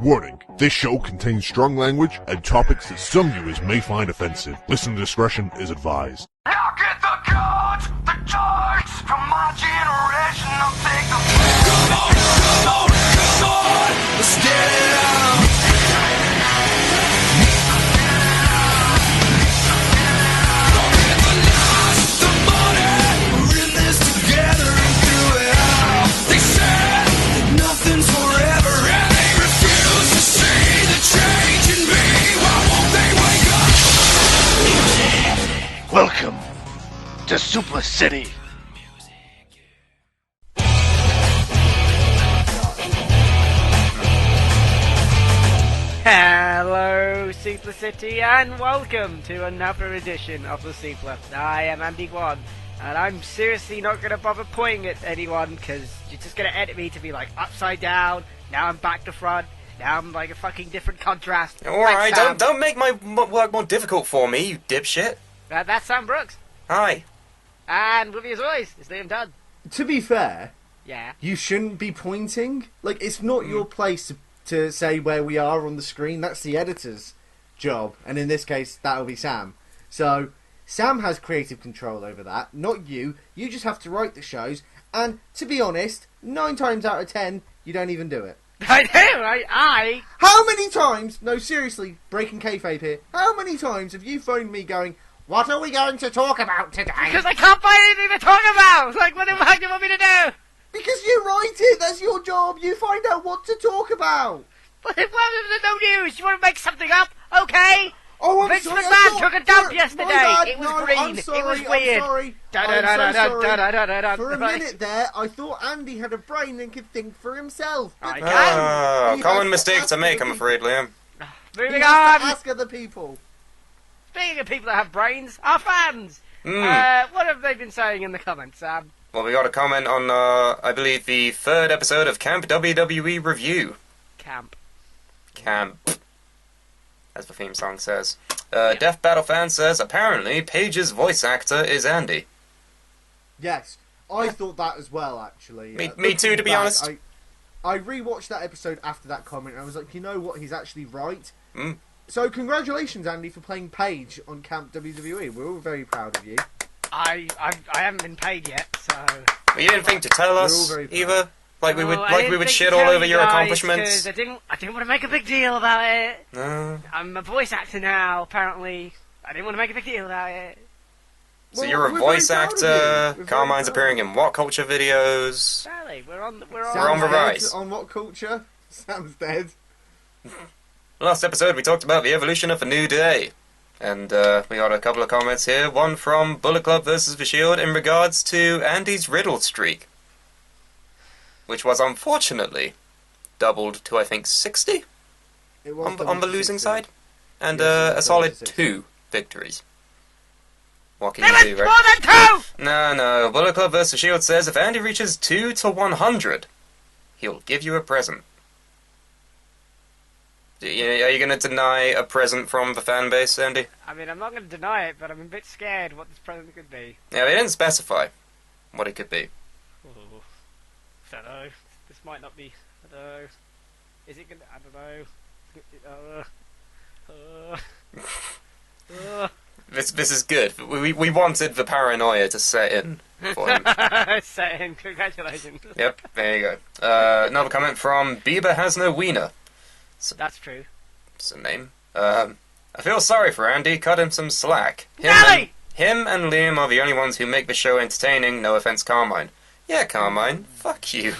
Warning, this show contains strong language and topics that some viewers may find offensive. Listener discretion is advised. I'll get the cards, the charts from my generation. I'll take the come on, let's get it out. The money, we're in this together and through it all. They said that nothing's forever, and they refuse to see the change in me. Why won't they wake up? Welcome to Suplah City. Hello, Suplah City, and welcome to another edition of the Suplah. I am Andy One, and I'm seriously not going to bother pointing at anyone, because you're just going to edit me to be like upside down, now I'm back to front, now I'm like a fucking different contrast. Alright, don't make my work more difficult for me, you dipshit. That's Sam Brooks. Hi. And with me as always is Liam Dunn. To be fair, Yeah. you shouldn't be pointing. Like, it's not your place to say where we are on the screen. That's the editor's job. And in this case, that'll be Sam. So, Sam has creative control over that, not you. You just have to write the shows. And, to be honest, 9 times out of 10, you don't even do it. I do, I... How many times, no seriously, breaking kayfabe here, how many times have you phoned me going, what are we going to talk about today? Because I can't find anything to talk about! Like, what the fuck do you want me to do? Because you write it, that's your job, you find out what to talk about. But if there's no news, you want to make something up? Okay! Oh, I'm Vince sorry, McMahon took a dump yesterday. My bad. It was No, green. I'm sorry, It was weird. I'm sorry. I'm so sorry. For a minute there, I thought Andy had a brain and could think for himself. But I Oh, He common has mistake to ask make, other I'm afraid, Liam. He Moving has to on. ask other people. Speaking of people that have brains, our fans. What have they been saying in the comments, Sam? Well, we got a comment on, I believe, the 3rd episode of Camp WWE Review. Camp. Camp. As the theme song says. Death Battle Fan says, apparently, Paige's voice actor is Andy. Yes, I thought that as well, actually. Me too, to be honest. I rewatched that episode after that comment, and I was like, you know what, he's actually right. Mm. So, congratulations, Andy, for playing Paige on Camp WWE. We're all very proud of you. I haven't been paid yet, so... Well, you didn't think to tell We're all us, very proud. either? Like we would, I didn't think shit to all tell over you your guys, accomplishments? 'cause I didn't want to make a big deal about it. No. I'm a voice actor now, apparently. I didn't want to make a big deal about it. So Well, you're a we're voice very proud of you. actor, We're very Carmine's proud. appearing in What Culture videos. Sally, we're on We're on Sam's the dead. rise. On what culture? Sam's dead. Last episode we talked about the evolution of a new day. And we got a couple of comments here. One from Bullet Club vs. The Shield in regards to Andy's riddle streak. Which was unfortunately doubled to, I think, 60 It was on the losing 60. side. And Yes, it was a solid 60. 2 victories. What can There you was do, more right? than 2! No. Bullet Club vs. Shield says if Andy reaches 2 to 100, he'll give you a present. Are you going to deny a present from the fan base, Andy? I mean, I'm not going to deny it, but I'm a bit scared what this present could be. Yeah, they didn't specify what it could be. Ooh. I don't know. This might not be. I don't know. Is it gonna? I don't know. This is good. We wanted the paranoia to set in for him. Set in. Congratulations. Yep, there you go. Another comment from Bieber Has No Wiener. That's true. It's a name. I feel sorry for Andy. Cut him some slack. Nelly! Him and Liam are the only ones who make the show entertaining. No offense, Carmine. Yeah, Carmine. Fuck you.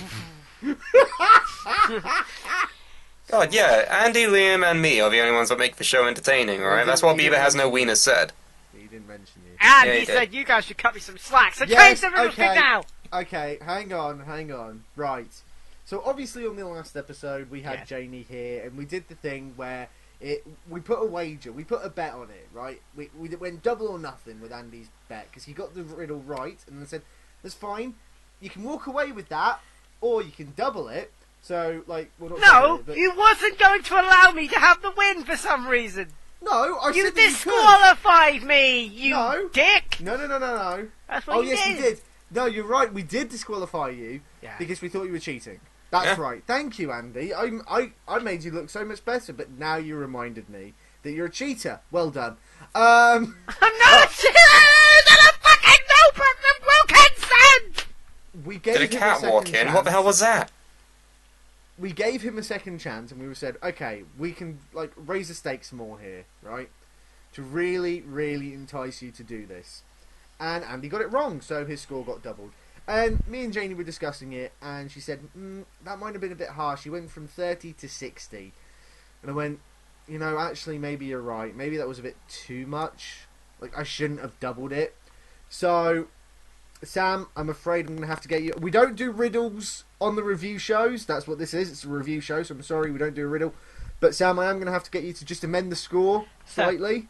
God, yeah. Andy, Liam, and me are the only ones that make the show entertaining, alright? That's what Bieber Has No Wiener said. He didn't mention you. And Yeah, he he said you guys should cut me some slack. So Yes, change the riddle okay. thing now. Okay, hang on. Right. So obviously on the last episode we had Yes. Janie here, and we did the thing where we put a wager, we put a bet on it, right? We went double or nothing with Andy's bet because he got the riddle right, and then said, "That's fine. You can walk away with that, or you can double it." So like, well, not double No, it, but you wasn't going to allow me to have the win for some reason. no, I You said that you could. disqualified me, you No. dick. No. That's what Oh you yes, did. we did. No, you're right. We did disqualify you Yeah. because we thought you were cheating. That's Yeah. right. Thank you, Andy. I made you look so much better, but now you reminded me that you're a cheater. Well done. I'm not a cheater! I'm a fucking Wilkinson! We gave Did a him cat second walk in? chance. What the hell was that? We gave him a second chance, and we said, okay, we can like raise the stakes more here, right? To really, really entice you to do this. And Andy got it wrong, so his score got doubled. And me and Janie were discussing it, and she said, that might have been a bit harsh. He went from 30 to 60. And I went, you know, actually, maybe you're right. Maybe that was a bit too much. Like, I shouldn't have doubled it. So, Sam, I'm afraid I'm going to have to get you... We don't do riddles on the review shows. That's what this is. It's a review show, so I'm sorry we don't do a riddle. But, Sam, I am going to have to get you to just amend the score slightly.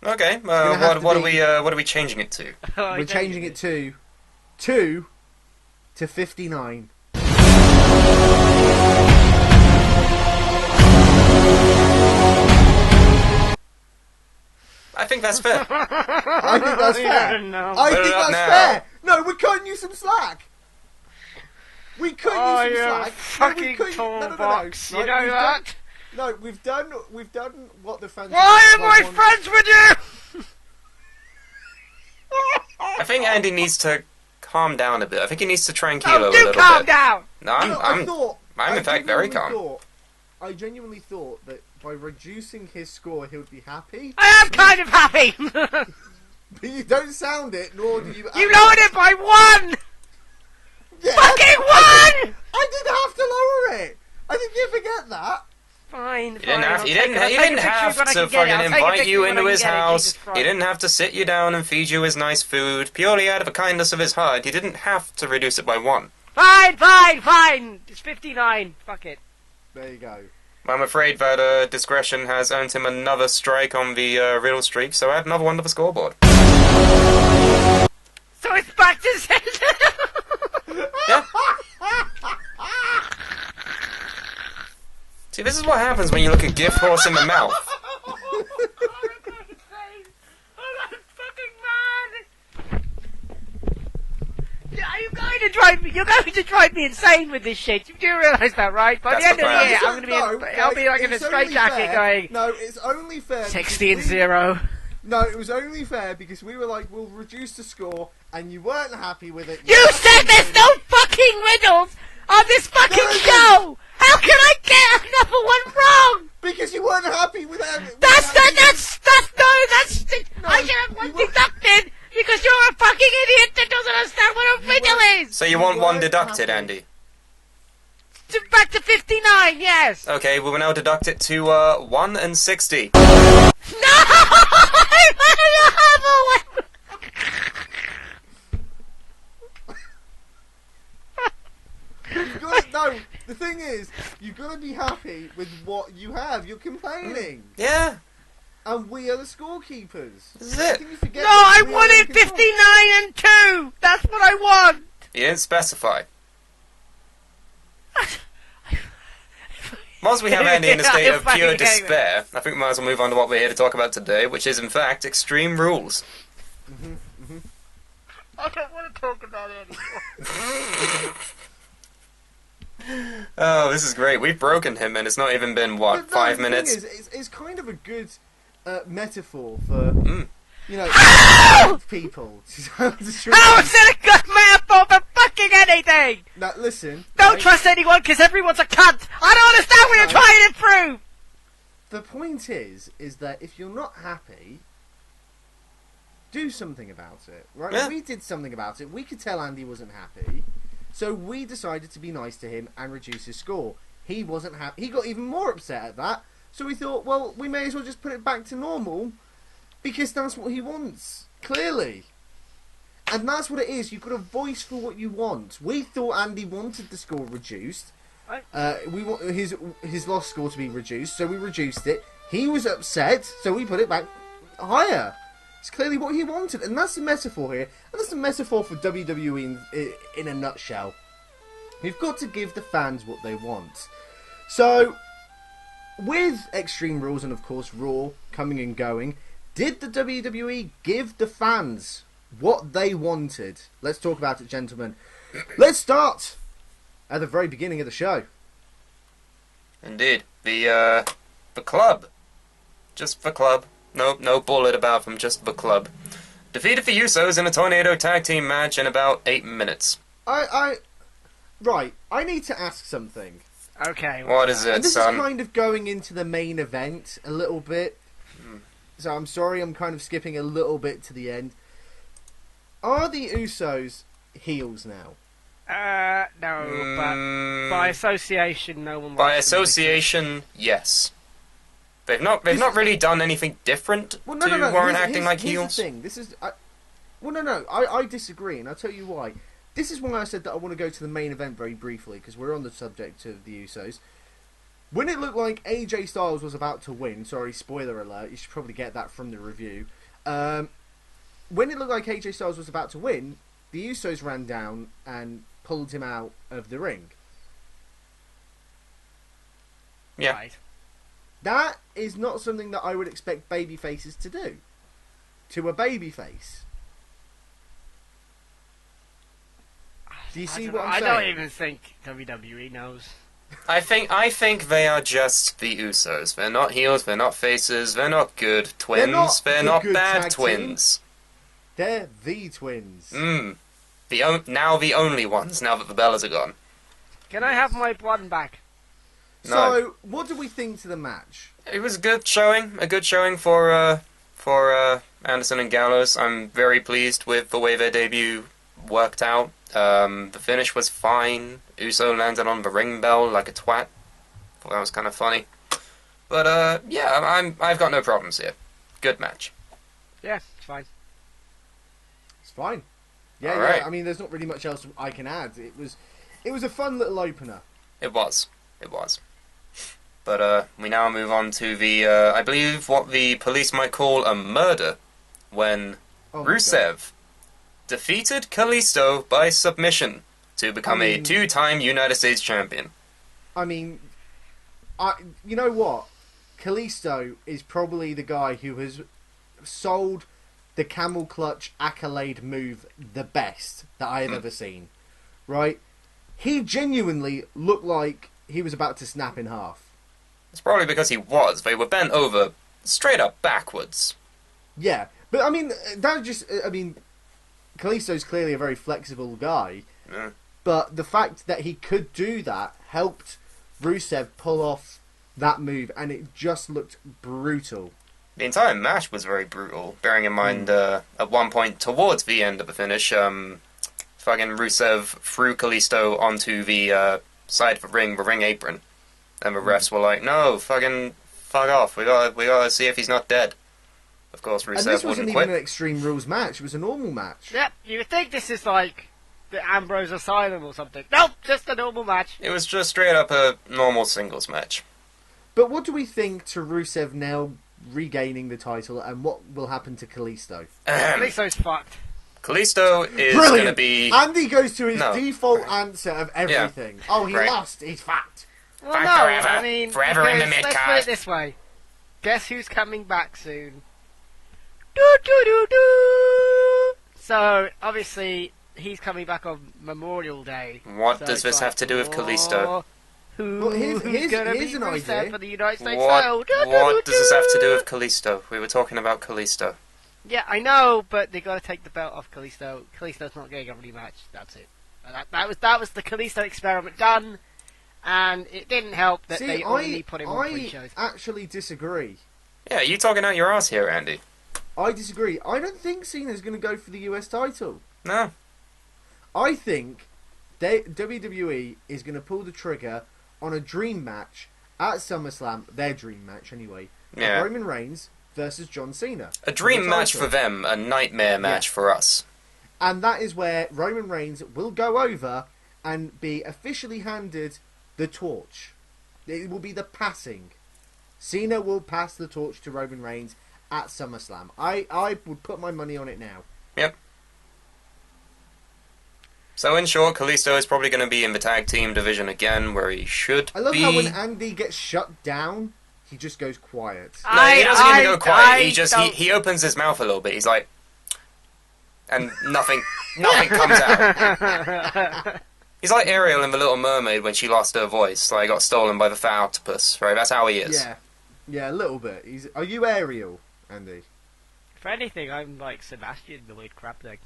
Okay. What are we changing it to? We're changing it to 2 to 59. I think that's fair. I think that's fair. No. I Put it think up that's now. fair. No, we're cutting you some slack. We cut Oh, you some you slack. fucking toolbox. You know that? We've done what the fans. Why am I friends with you? I think Andy needs to calm down a bit. I think he needs to tranquilo a Oh, little do calm bit. down! No, I I'm in fact very calm. I genuinely thought that by reducing his score, he would be happy. I am kind of happy! But you don't sound it, nor do you. You lowered it by 1! Yeah, Fucking 1! I didn't have to lower it. I think you forget that. Fine, He didn't fine, have, I'll he take didn't, it. I'll he take a didn't picture have when I to can get it. fucking I'll take a invite picture you when I into can his get it, house. Jesus Christ. He didn't have to sit you down and feed you his nice food. Purely out of the kindness of his heart, he didn't have to reduce it by 1. Fine! It's 59. Fuck it. There you go. I'm afraid that discretion has earned him another strike on the riddle streak, so add another one to the scoreboard. So it's back to center. Yeah. See, this is what happens when you look a gift horse in the mouth. You're going to drive me insane with this shit. You do realise that, right? By That's the end the of the plan. year, I'm going to be. I'll be like in a It's straight only jacket, fair. going No, it's only fair. 60 and because 0. No, it was only fair because we were like, we'll reduce the score, and you weren't happy with it. You said there's no fucking riddles on this fucking There isn't. show. How can I get another one wrong? Because you weren't happy with it. I should have one deducted because you're a fucking idiot that doesn't understand what a riddle is. So you want one weren't deducted, happy. Andy? Back to 59, yes. Okay, we will now deduct it to 1 and 60. No! I don't have a No, the thing is, you've got to be happy with what you have. You're complaining. Yeah, And we are the scorekeepers. this is I it. think you forget No, that I we are wanted in control. 59 and 2. That's what I want. You didn't specify. Whilst we have Andy in a state of pure despair, I think we might as well move on to what we're here to talk about today, which is in fact Extreme Rules. I don't want to talk about it anymore. Oh, this is great. We've broken him, and it's not even been, what, But no, 5 the thing minutes? is, it's kind of a good metaphor for, you know, people. How is it a good metaphor for fucking anything? Now, listen. Don't right? trust anyone because everyone's a cunt. I don't understand what you're No. trying to improve. The point is that if you're not happy, do something about it, right? Yeah. We did something about it. We could tell Andy wasn't happy, so we decided to be nice to him and reduce his score. He wasn't happy. He got even more upset at that, so we thought, well, we may as well just put it back to normal, because that's what he wants, clearly. And that's what it is. You've got a voice for what you want. We thought Andy wanted the score reduced. We want his lost score to be reduced, so we reduced it. He was upset, so we put it back higher. It's clearly what he wanted, and that's the metaphor here. And that's the metaphor for WWE in a nutshell. We've got to give the fans what they want. So, with Extreme Rules and, of course, Raw coming and going, did the WWE give the fans what they wanted? Let's talk about it, gentlemen. Let's start at the very beginning of the show. Indeed. The club. Just the club. No bullet about them, just the club. Defeated the Usos in a tornado tag team match in about 8 minutes. Right, I need to ask something. Okay. What is it, And this son? is kind of going into the main event a little bit. So I'm sorry, I'm kind of skipping a little bit to the end. Are the Usos heels now? No, but by association, no one. By likes them. association, yes. They've not really done anything different to warrant acting like heels. Here's the thing. This is. I disagree, and I'll tell you why. This is why I said that I want to go to the main event very briefly, because we're on the subject of the Usos. When it looked like AJ Styles was about to win, sorry, spoiler alert, you should probably get that from the review. When it looked like AJ Styles was about to win, the Usos ran down and pulled him out of the ring. Yeah. Right. That is not something that I would expect babyfaces to do. To a babyface. Do you see what I'm saying? I don't even think WWE knows. I think they are just the Usos. They're not heels, they're not faces, they're not good twins, they're not good bad tag twins. They're the twins. Now the only ones, now that the Bellas are gone. Can I have my one back? No. So, what do we think to the match? It was a good showing for Anderson and Gallows. I'm very pleased with the way their debut worked out. The finish was fine. Uso landed on the ring bell like a twat. Thought that was kind of funny. But yeah, I've got no problems here. Good match. Yeah, it's fine. It's fine. Yeah, All right. I mean, there's not really much else I can add. It was a fun little opener. It was. But we now move on to the, I believe what the police might call a murder, when Rusev defeated Kalisto by submission to become a 2-time United States champion. I mean, you know what? Kalisto is probably the guy who has sold the camel clutch accolade move the best that I have ever seen. Right? He genuinely looked like he was about to snap in half. It's probably because he was. They were bent over straight up backwards. Yeah, but I mean, Kalisto's clearly a very flexible guy. Yeah. But the fact that he could do that helped Rusev pull off that move, and it just looked brutal. The entire match was very brutal, bearing in mind at one point towards the end of the finish, fucking Rusev threw Kalisto onto the side of the ring apron. And the refs were like, no, fucking fuck off, we gotta see if he's not dead. Of course, Rusev and this wasn't wouldn't even quit. an Extreme Rules match, it was a normal match. Yep, you would think this is like the Ambrose Asylum or something. Nope, just a normal match. It was just straight up a normal singles match. But what do we think to Rusev now regaining the title, and what will happen to Kalisto? Kalisto's fucked. Kalisto is Brilliant! going to be... Andy goes to his No. default answer of everything. Yeah. Oh, he Right. lost, he's fucked. Well, Back no, forever. I mean, Forever in the because let's put mid-card. it this way. Guess who's coming back soon? Do do do do. So obviously he's coming back on Memorial Day. What So does it's this like, have to do with Kalisto? oh, Well, here's who's gonna an be Rusev idea. for the United States title? What does this have to do with Kalisto? We were talking about Kalisto. Yeah, I know, but they got to take the belt off Kalisto. Kalisto's not getting a rematch. That's it. That was the Kalisto experiment done, and it didn't help that they only put him on pre-shows. I actually disagree. Yeah, you talking out your ass here, Andy. I disagree. I don't think Cena's going to go for the US title. No. I think WWE is going to pull the trigger on a dream match at SummerSlam, their dream match anyway, Yeah. Roman Reigns versus John Cena. A dream For the match title. for them, a nightmare match for us. And that is where Roman Reigns will go over and be officially handed the torch. It will be the passing. Cena will pass the torch to Roman Reigns at SummerSlam. I would put my money on it now. Yep. So in short, Kalisto is probably going to be in the tag team division again, where he should I love be. how when Andy gets shut down, he just goes quiet. No, he doesn't even go quiet. He just don't- he opens his mouth a little bit. He's like, and nothing comes out. He's like Ariel in The Little Mermaid when she lost her voice, like got stolen by the fat octopus, right? That's how he is. Yeah, a little bit. Are you Ariel, Andy? If anything, I'm like Sebastian, the weird crab thing.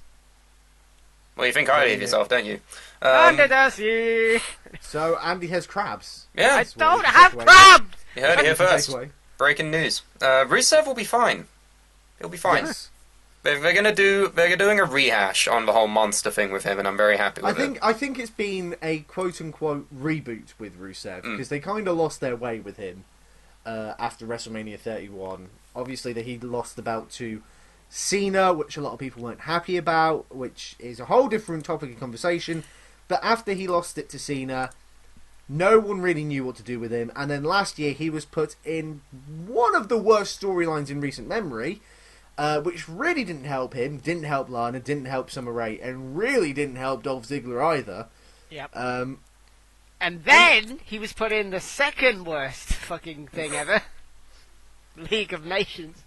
Well, you think highly of yourself, don't you? Under the sea! So Andy has crabs. Yeah. I don't have crabs! You heard it here first. Takeaway. Breaking news. Rusev will be fine. He'll be fine. Yes. They're doing a rehash on the whole monster thing with him, and I'm very happy with it. I think it's been a quote unquote reboot with Rusev because they kind of lost their way with him after WrestleMania 31. Obviously, he lost the belt to Cena, which a lot of people weren't happy about, which is a whole different topic of conversation. But after he lost it to Cena, no one really knew what to do with him. And then last year, he was put in one of the worst storylines in recent memory. Which really didn't help him, didn't help Lana, didn't help Summer Rae, and really didn't help Dolph Ziggler either. Yep. And then he was put in the second worst fucking thing ever. League of Nations.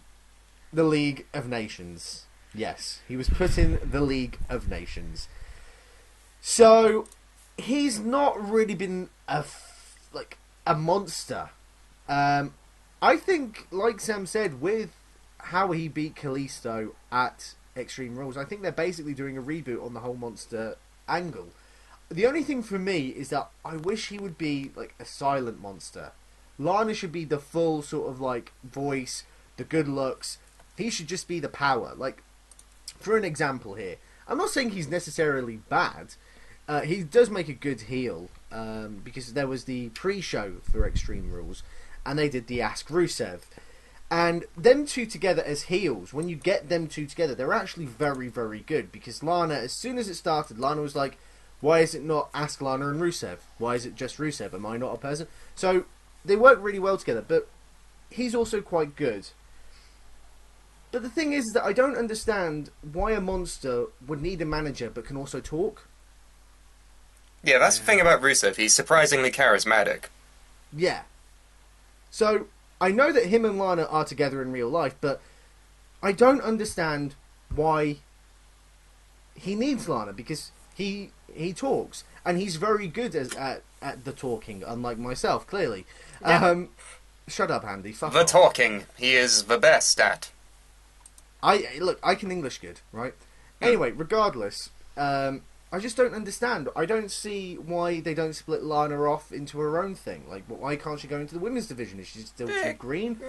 The League of Nations. Yes, he was put in the League of Nations. So, he's not really been a monster. I think, like Sam said, with how he beat Kalisto at Extreme Rules, I think they're basically doing a reboot on the whole monster angle. The only thing for me is that I wish he would be like a silent monster. Lana should be the full sort of like voice, the good looks. He should just be the power. Like, for an example here, I'm not saying he's necessarily bad. He does make a good heel because there was the pre-show for Extreme Rules and they did the Ask Rusev. And them two together as heels, when you get them two together, they're actually very, very good. Because Lana, as soon as it started, Lana was like, why is it not Ask Lana and Rusev? Why is it just Rusev? Am I not a person? So, they work really well together, but he's also quite good. But the thing is that I don't understand why a monster would need a manager but can also talk. Yeah, that's the thing about Rusev. He's surprisingly charismatic. Yeah. So, I know that him and Lana are together in real life, but I don't understand why he needs Lana, because he talks, and he's very good at the talking, unlike myself, clearly. Yeah. Shut up, Andy. Fuck The off. talking, he is the best at. I can English good, right? Anyway, regardless, I just don't understand. I don't see why they don't split Lana off into her own thing. Like, why can't she go into the women's division? Is she still too green?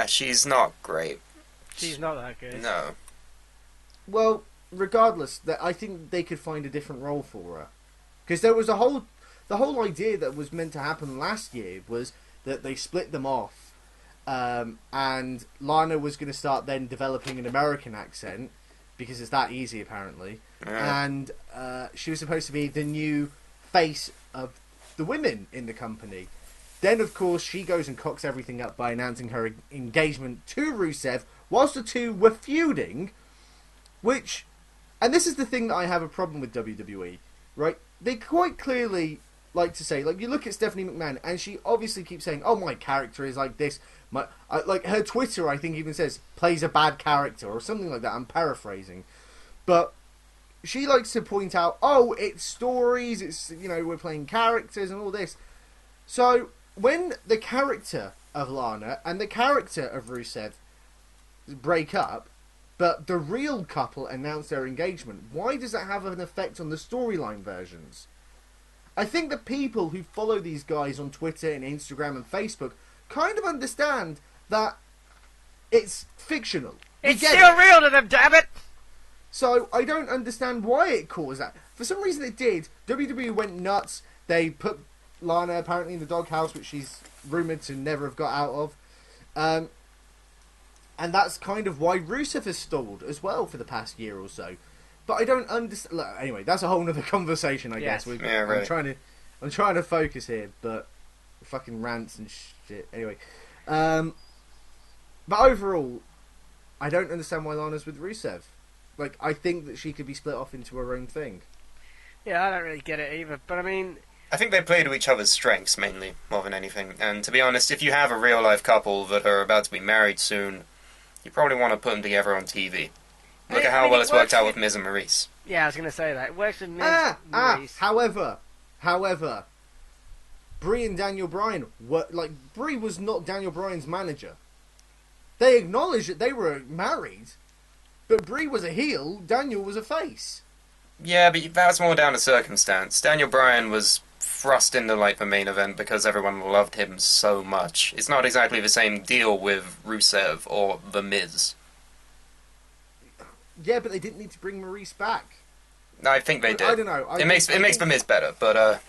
She's not great. She's not that good. No. Well, regardless, I think they could find a different role for her. Because there was the whole idea that was meant to happen last year was that they split them off, and Lana was going to start then developing an American accent, because it's that easy apparently. Yeah. And she was supposed to be the new face of the women in the company. Then, of course, she goes and cocks everything up by announcing her engagement to Rusev, whilst the two were feuding, which... And this is the thing that I have a problem with WWE, right? They quite clearly like to say, like, you look at Stephanie McMahon, and she obviously keeps saying, oh, my character is like this. Like, her Twitter, I think, even says, plays a bad character, or something like that. I'm paraphrasing. But she likes to point out, oh, it's stories, it's, we're playing characters and all this. So, when the character of Lana and the character of Rusev break up, but the real couple announce their engagement, why does that have an effect on the storyline versions? I think the people who follow these guys on Twitter and Instagram and Facebook kind of understand that it's fictional. It's still real to them, damn it! So I don't understand why it caused that. For some reason it did. WWE went nuts. They put Lana apparently in the doghouse, which she's rumoured to never have got out of. And that's kind of why Rusev has stalled as well for the past year or so. But I don't understand. Anyway, that's a whole other conversation, I guess. Yeah, right. I'm trying to focus here, but fucking rants and shit. Anyway, but overall, I don't understand why Lana's with Rusev. Like, I think that she could be split off into her own thing. Yeah, I don't really get it either. But I mean, I think they play to each other's strengths mainly, more than anything. And to be honest, if you have a real life couple that are about to be married soon, you probably want to put them together on TV. Look at I how mean, well it it's worked works out with- with Miz and Maurice. Yeah, I was going to say that. It works with Miz. Maurice. However, Brie and Daniel Bryan were like Brie was not Daniel Bryan's manager. They acknowledged that they were married, but Brie was a heel, Daniel was a face. Yeah, but that's more down to circumstance. Daniel Bryan was thrust into like the main event because everyone loved him so much. It's not exactly the same deal with Rusev or The Miz. Yeah, but they didn't need to bring Maurice back. I think they did. I don't know. It makes The Miz better, but I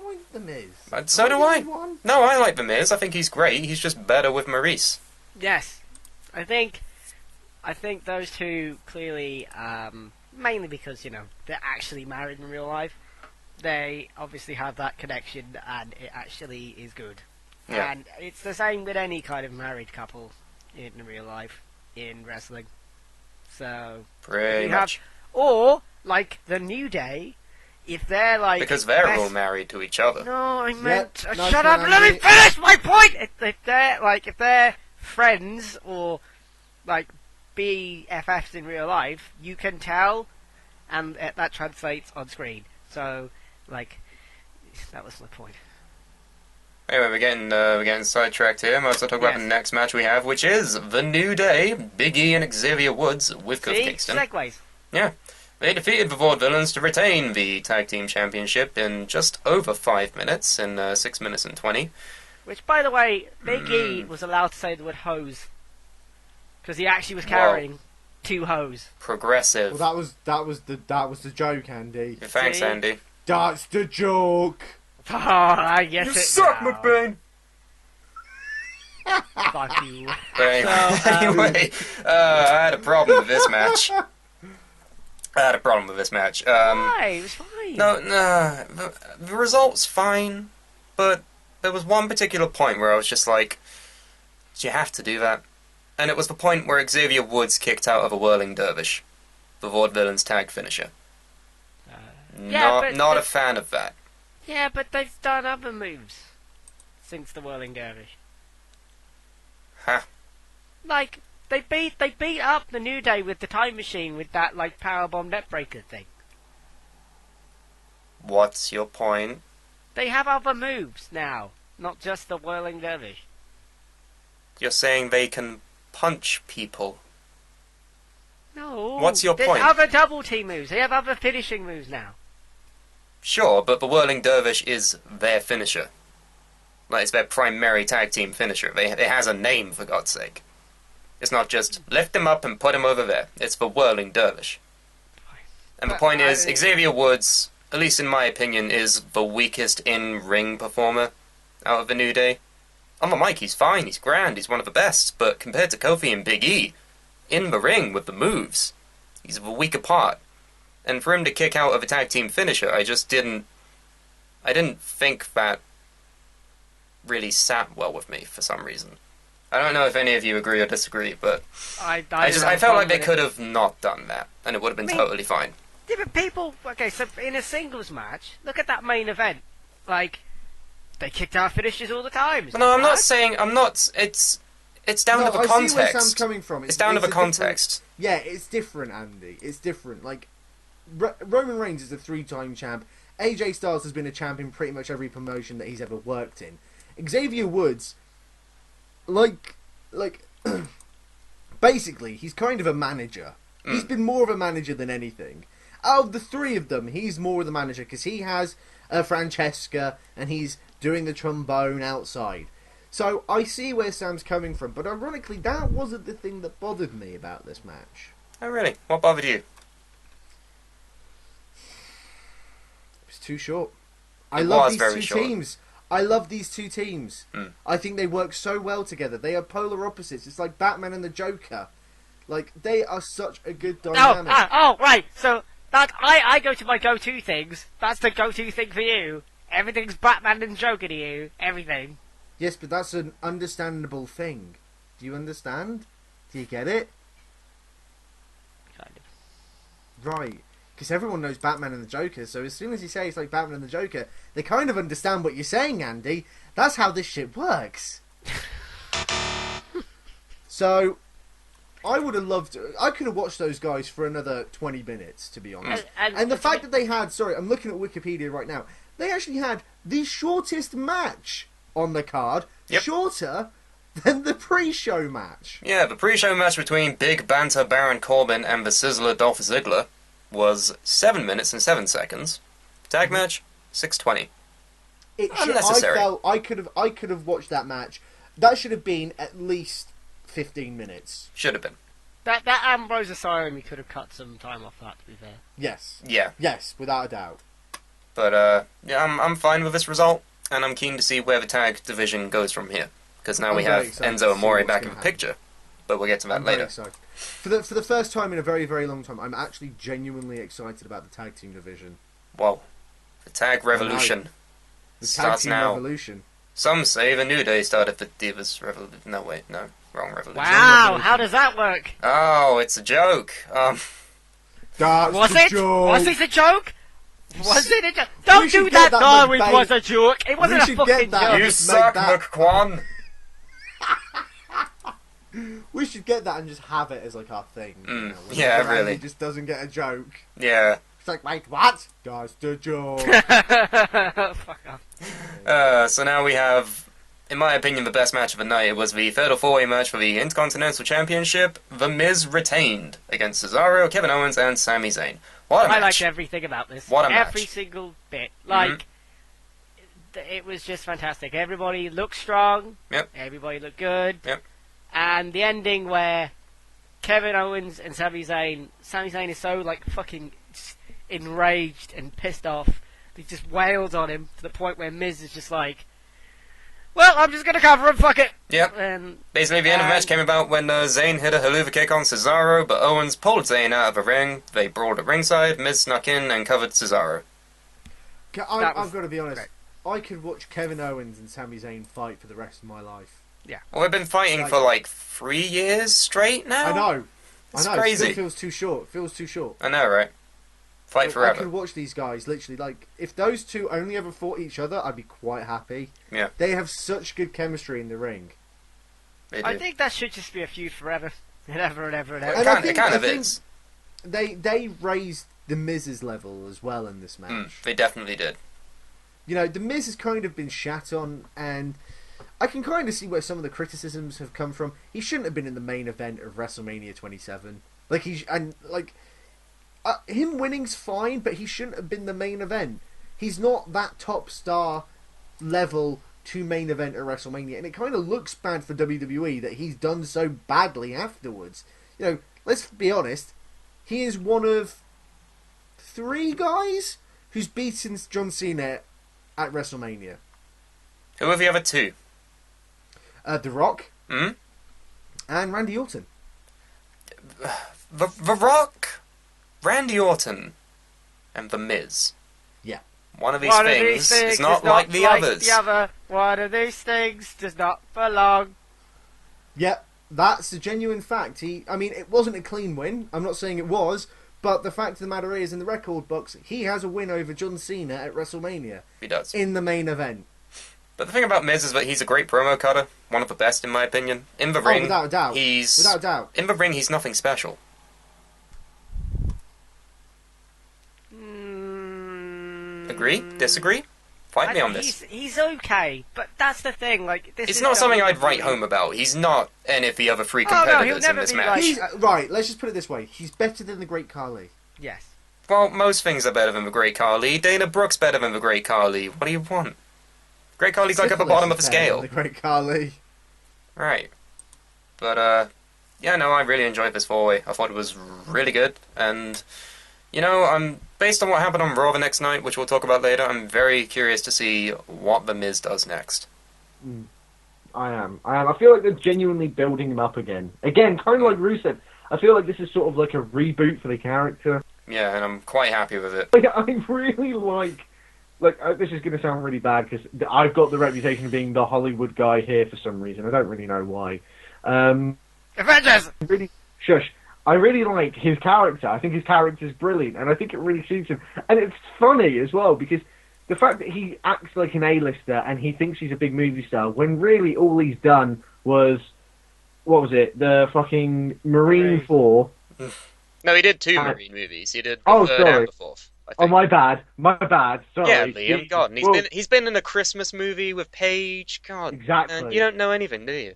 like The Miz. so do I. One. No, I like The Miz. I think he's great. He's just better with Maurice. Yes. I think those two clearly, mainly because, they're actually married in real life, they obviously have that connection and it actually is good. Yeah. And it's the same with any kind of married couple in real life, in wrestling. So, Pretty you much. or, like, the New Day, if they're like... Because they're best- all married to each other. No, I meant... nice shut one, up, let me Andy. finish my point! If they're friends or, like, BFFs in real life, you can tell, and that translates on screen. So, like, that was my point. Anyway, we're getting sidetracked here. Might as well talk about Yes. the next match we have, which is The New Day, Big E and Xavier Woods with Kofi See? Kingston. Segues. Yeah. They defeated the Vaudevillains to retain the Tag Team Championship in just over 5 minutes, in 6 minutes and 20. Which, by the way, Big E was allowed to say the word hose. Because he actually was carrying 2 hose. Progressive. Well, that was the joke, Andy. Thanks, See? Andy. That's the joke. Oh, I get it now. McBain! Fuck you. But anyway, I had a problem with this match. Why? It was fine. No, the result's fine, but there was one particular point where I was just like, do you have to do that? And it was the point where Xavier Woods kicked out of a whirling dervish, the Vaudevillains tag finisher. Yeah, Not but a fan of that. Yeah, but they've done other moves since the Whirling Dervish. Huh. Like, they beat up the New Day with the Time Machine with that, like, powerbomb neckbreaker thing. What's your point? They have other moves now, not just the Whirling Dervish. You're saying they can punch people. No. What's your There's point? other double team moves. They have other finishing moves now. Sure, but the whirling dervish is their finisher. Like, it's their primary tag team finisher. It has a name, for God's sake. It's not just lift him up and put him over there. It's the whirling dervish. And the point is, Xavier Woods, at least in my opinion, is the weakest in-ring performer out of the New Day. On the mic, he's fine, he's grand, he's one of the best, but compared to Kofi and Big E, in the ring with the moves, he's the weaker part. And for him to kick out of a tag team finisher, I didn't think that really sat well with me for some reason. I don't know if any of you agree or disagree, but I felt like they could have not done that, and it would have been totally fine. Different people. Okay, so in a singles match, look at that main event. Like, they kicked out finishes all the time. No, I'm not saying It's down to the context. I see where Sam's coming from. It's down to the a context. Yeah, it's different, Andy. It's different. Like, Roman Reigns is a 3-time champ. AJ Styles has been a champ in pretty much every promotion that he's ever worked in. Xavier Woods, like, basically, he's kind of a manager. He's been more of a manager than anything. Out of the 3 of them, he's more of the manager because he has Francesca and he's doing the trombone outside. So I see where Sam's coming from, but ironically, that wasn't the thing that bothered me about this match. Oh, really? What bothered you? It was too short. I It love was these very two short. teams. I love these 2 teams. Mm. I think they work so well together. They are polar opposites. It's like Batman and the Joker. Like, they are such a good dynamic. Right. So that I go to my go-to things. That's the go-to thing for you. Everything's Batman and Joker to you. Everything. Yes, but that's an understandable thing. Do you understand? Do you get it? Kind of. Right. Because everyone knows Batman and the Joker, so as soon as you say it's like Batman and the Joker, they kind of understand what you're saying, Andy. That's how this shit works. So, I would have loved. I could have watched those guys for another 20 minutes, to be honest. And And the fact that they had, sorry, I'm looking at Wikipedia right now. They actually had the shortest match on the card, Yep. shorter than the pre-show match. Yeah, the pre-show match between Big Banter Baron Corbin and the Sizzler Dolph Ziggler was 7 minutes and 7 seconds. Tag match, 6:20. Unnecessary. I felt I could have watched that match. That should have been at least 15 minutes. Should have been. that Ambrose Asylum, you could have cut some time off that, to be fair. Yes. Yeah. Yes, without a doubt. But, yeah, I'm fine with this result, and I'm keen to see where the tag division goes from here. Because now I'm we very have excited to Enzo see Amore what's back gonna in the happen. picture. But we'll get to that I'm very later. excited. For the first time in a very, very long time, I'm actually genuinely excited about the tag team division. Well, the tag revolution The tag starts team now. revolution. Some say the New Day started the Divas Revolution. No, wait, no. Wrong revolution. Wow, how does that work? Oh, it's a joke. That's Was the it? joke. Was it a joke? Was it a joke? Don't should do get that! that, No, it McBain. was a joke. It wasn't a should fucking get that. joke. You just suck, make that- McQuan. We should get that and just have it as like our thing. When yeah, Randy really. just doesn't get a joke. Yeah. It's like, wait, what? That's the joke. Fuck off. So now we have, in my opinion, the best match of the night. It was the Fatal 4-Way match for the Intercontinental Championship. The Miz retained against Cesaro, Kevin Owens, and Sami Zayn. What a match. I liked everything about this. What a Every match. single bit. Like, it was just fantastic. Everybody looked strong. Yep. Everybody looked good. Yep. And the ending where Kevin Owens and Sami Zayn is so, like, fucking enraged and pissed off. He just wailed on him to the point where Miz is just like, well, I'm just gonna cover him, fuck it. Yep. And Basically, the end of the match came about when Zayn hit a haluva kick on Cesaro, but Owens pulled Zayn out of the ring. They brawled at ringside. Miz snuck in and covered Cesaro. That was I've got to be honest. great. I could watch Kevin Owens and Sami Zayn fight for the rest of my life. Well, we've been fighting for like 3 years straight now. I know. It's I know. crazy. It still feels too short. Feels too short. I know, right? Fight I forever. could watch these guys literally. Like, if those two only ever fought each other, I'd be quite happy. Yeah. They have such good chemistry in the ring. They do. I think that should just be a feud forever. And ever and ever and ever. And I It think- kind I of think- is. They raised the Miz's level as well in this match. They definitely did. You know, the Miz has kind of been shat on, and I can kind of see where some of the criticisms have come from. He shouldn't have been in the main event of WrestleMania 27. Him winning's fine, but he shouldn't have been the main event. He's not that top star level to main event at WrestleMania, and it kind of looks bad for WWE that he's done so badly afterwards. You know, let's be honest, he is one of 3 guys who's beaten John Cena at WrestleMania. Who are the other 2? The Rock Hmm? and Randy Orton. The Rock, Randy Orton, and The Miz. Yeah. One of these One of things these things is not like the others. The other. One of these things does not belong. Yep, that's a genuine fact. It wasn't a clean win. I'm not saying it was, but the fact of the matter is, in the record books, he has a win over John Cena at WrestleMania He does. in the main event. But the thing about Miz is that he's a great promo cutter. One of the best, in my opinion. In the ring, without a doubt. he's... Without a doubt. In the ring, he's nothing special. Agree? Disagree? Fight me on this. He's okay, but that's the thing. Like, this It's is not something I'd WWE. write home about. He's not any of the other 3 Oh, no, he'll competitors in never this be match. like- He's, right, let's just put it this way. He's better than the Great Khali. Yes. Well, most things are better than the Great Khali. Dana Brooke's better than the Great Khali. What do you want? Great Khali's like at the Syphilis bottom of the is better than scale. The Great Khali. Right. But, yeah, no, I really enjoyed this 4-way. I thought it was really good. And, you know, based on what happened on Raw the next night, which we'll talk about later, I'm very curious to see what The Miz does next. I am. I feel like they're genuinely building him up again. Again, kind of like Rusev. I feel like this is sort of like a reboot for the character. Yeah, and I'm quite happy with it. Like, I really like this is going to sound really bad because I've got the reputation of being the Hollywood guy here for some reason. I don't really know why. Avengers! I really like his character. I think his character's brilliant, and I think it really suits him. And it's funny as well, because the fact that he acts like an A-lister and he thinks he's a big movie star, when really all he's done was what was it? The fucking Marine 4. No, he did 2 Uh, Marine movies. He did the oh, third sorry. and the fourth. I Oh, think. my bad. Sorry. Yeah, Liam. God, and Well, he's been in a Christmas movie with Paige. God, Exactly. man, you don't know anything, do you?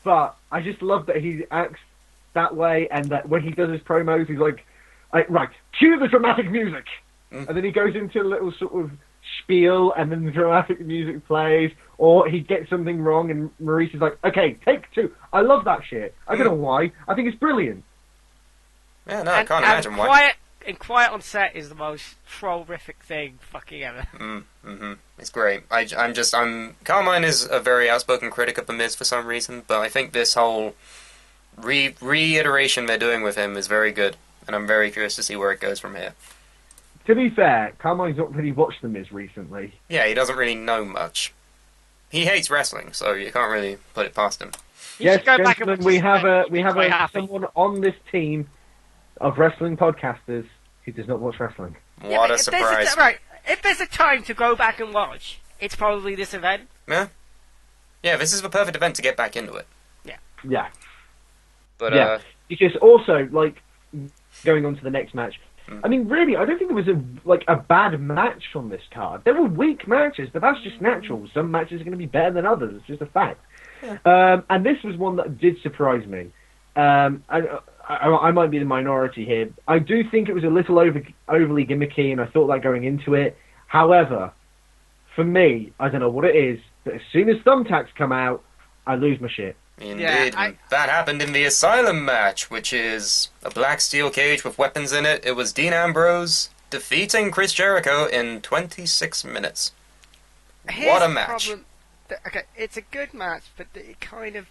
But I just love that he acts that way, and that when he does his promos, he's like right, cue the dramatic music, and then he goes into a little sort of spiel, and then the dramatic music plays, or he gets something wrong, and Maurice is like, okay, take 2. I love that shit. I don't know why. I think it's brilliant. Yeah, no, I can't imagine why. Quiet on set is the most trollrific thing fucking ever. It's great. Carmine is a very outspoken critic of The Miz for some reason, but I think this whole reiteration they're doing with him is very good, and I'm very curious to see where it goes from here. To be fair, Carmine's not really watched The Miz recently. Yeah, he doesn't really know much. He hates wrestling, so you can't really put it past him. Yes, should go back and gentlemen, watch we this have event. Quite a happy. someone on this team of wrestling podcasters who does not watch wrestling. What a if surprise. if there's a time to go back and watch, it's probably this event. Yeah? Yeah, this is the perfect event to get back into it. Yeah. But, Yeah. Because also, like, going on to the next match, I mean, really, I don't think there was a bad match on this card. There were weak matches, but that's just natural. Some matches are going to be better than others. It's just a fact. And this was one that did surprise me. I might be the minority here. I do think it was a little overly gimmicky, and I thought that going into it. However, for me, I don't know what it is, but as soon as thumbtacks come out, I lose my shit. indeed. Yeah, That happened in the Asylum match, which is a black steel cage with weapons in it. It was Dean Ambrose defeating Chris Jericho in 26 minutes. What a match. Okay, it's a good match, but it kind of,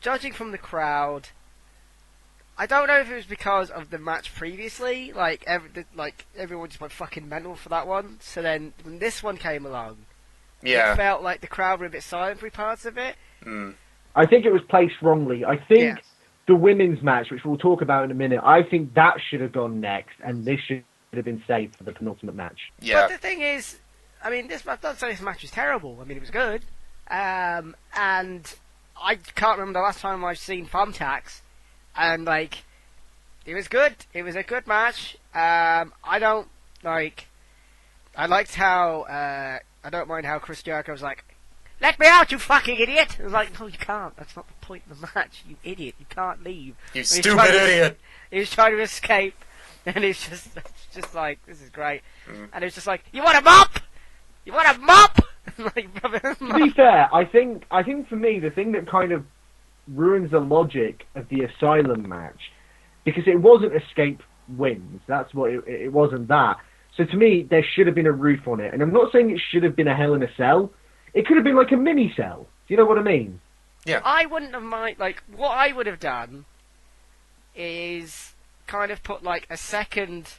judging from the crowd, I don't know if it was because of the match previously, everyone just went fucking mental for that one. So then when this one came along, Yeah. it felt like the crowd were a bit silent for parts of it. I think it was placed wrongly. I think the women's match, which we'll talk about in a minute, I think that should have gone next, and this should have been saved for the penultimate match. Yeah. But the thing is, I mean, I'm not saying this match was terrible. I mean, it was good. And I can't remember the last time I've seen Thumbtacks. And, it was good. It was a good match. I liked how, I don't mind how Chris Jericho was like, let me out, you fucking idiot! I was like, no, you can't. That's not the point of the match, you idiot. You can't leave. You And he's stupid trying to- idiot! He was trying to escape, and it's just like, this is great. And it was just like, you want a mop? You want a mop? Like, brother, To be fair, I think for me, the thing that kind of ruins the logic of the Asylum match, because it wasn't Escape wins. That's what it wasn't that. So to me, there should have been a roof on it. And I'm not saying it should have been a Hell in a Cell. It could have been like a mini cell. Do you know what I mean? I wouldn't have mind, what I would have done is kind of put, a second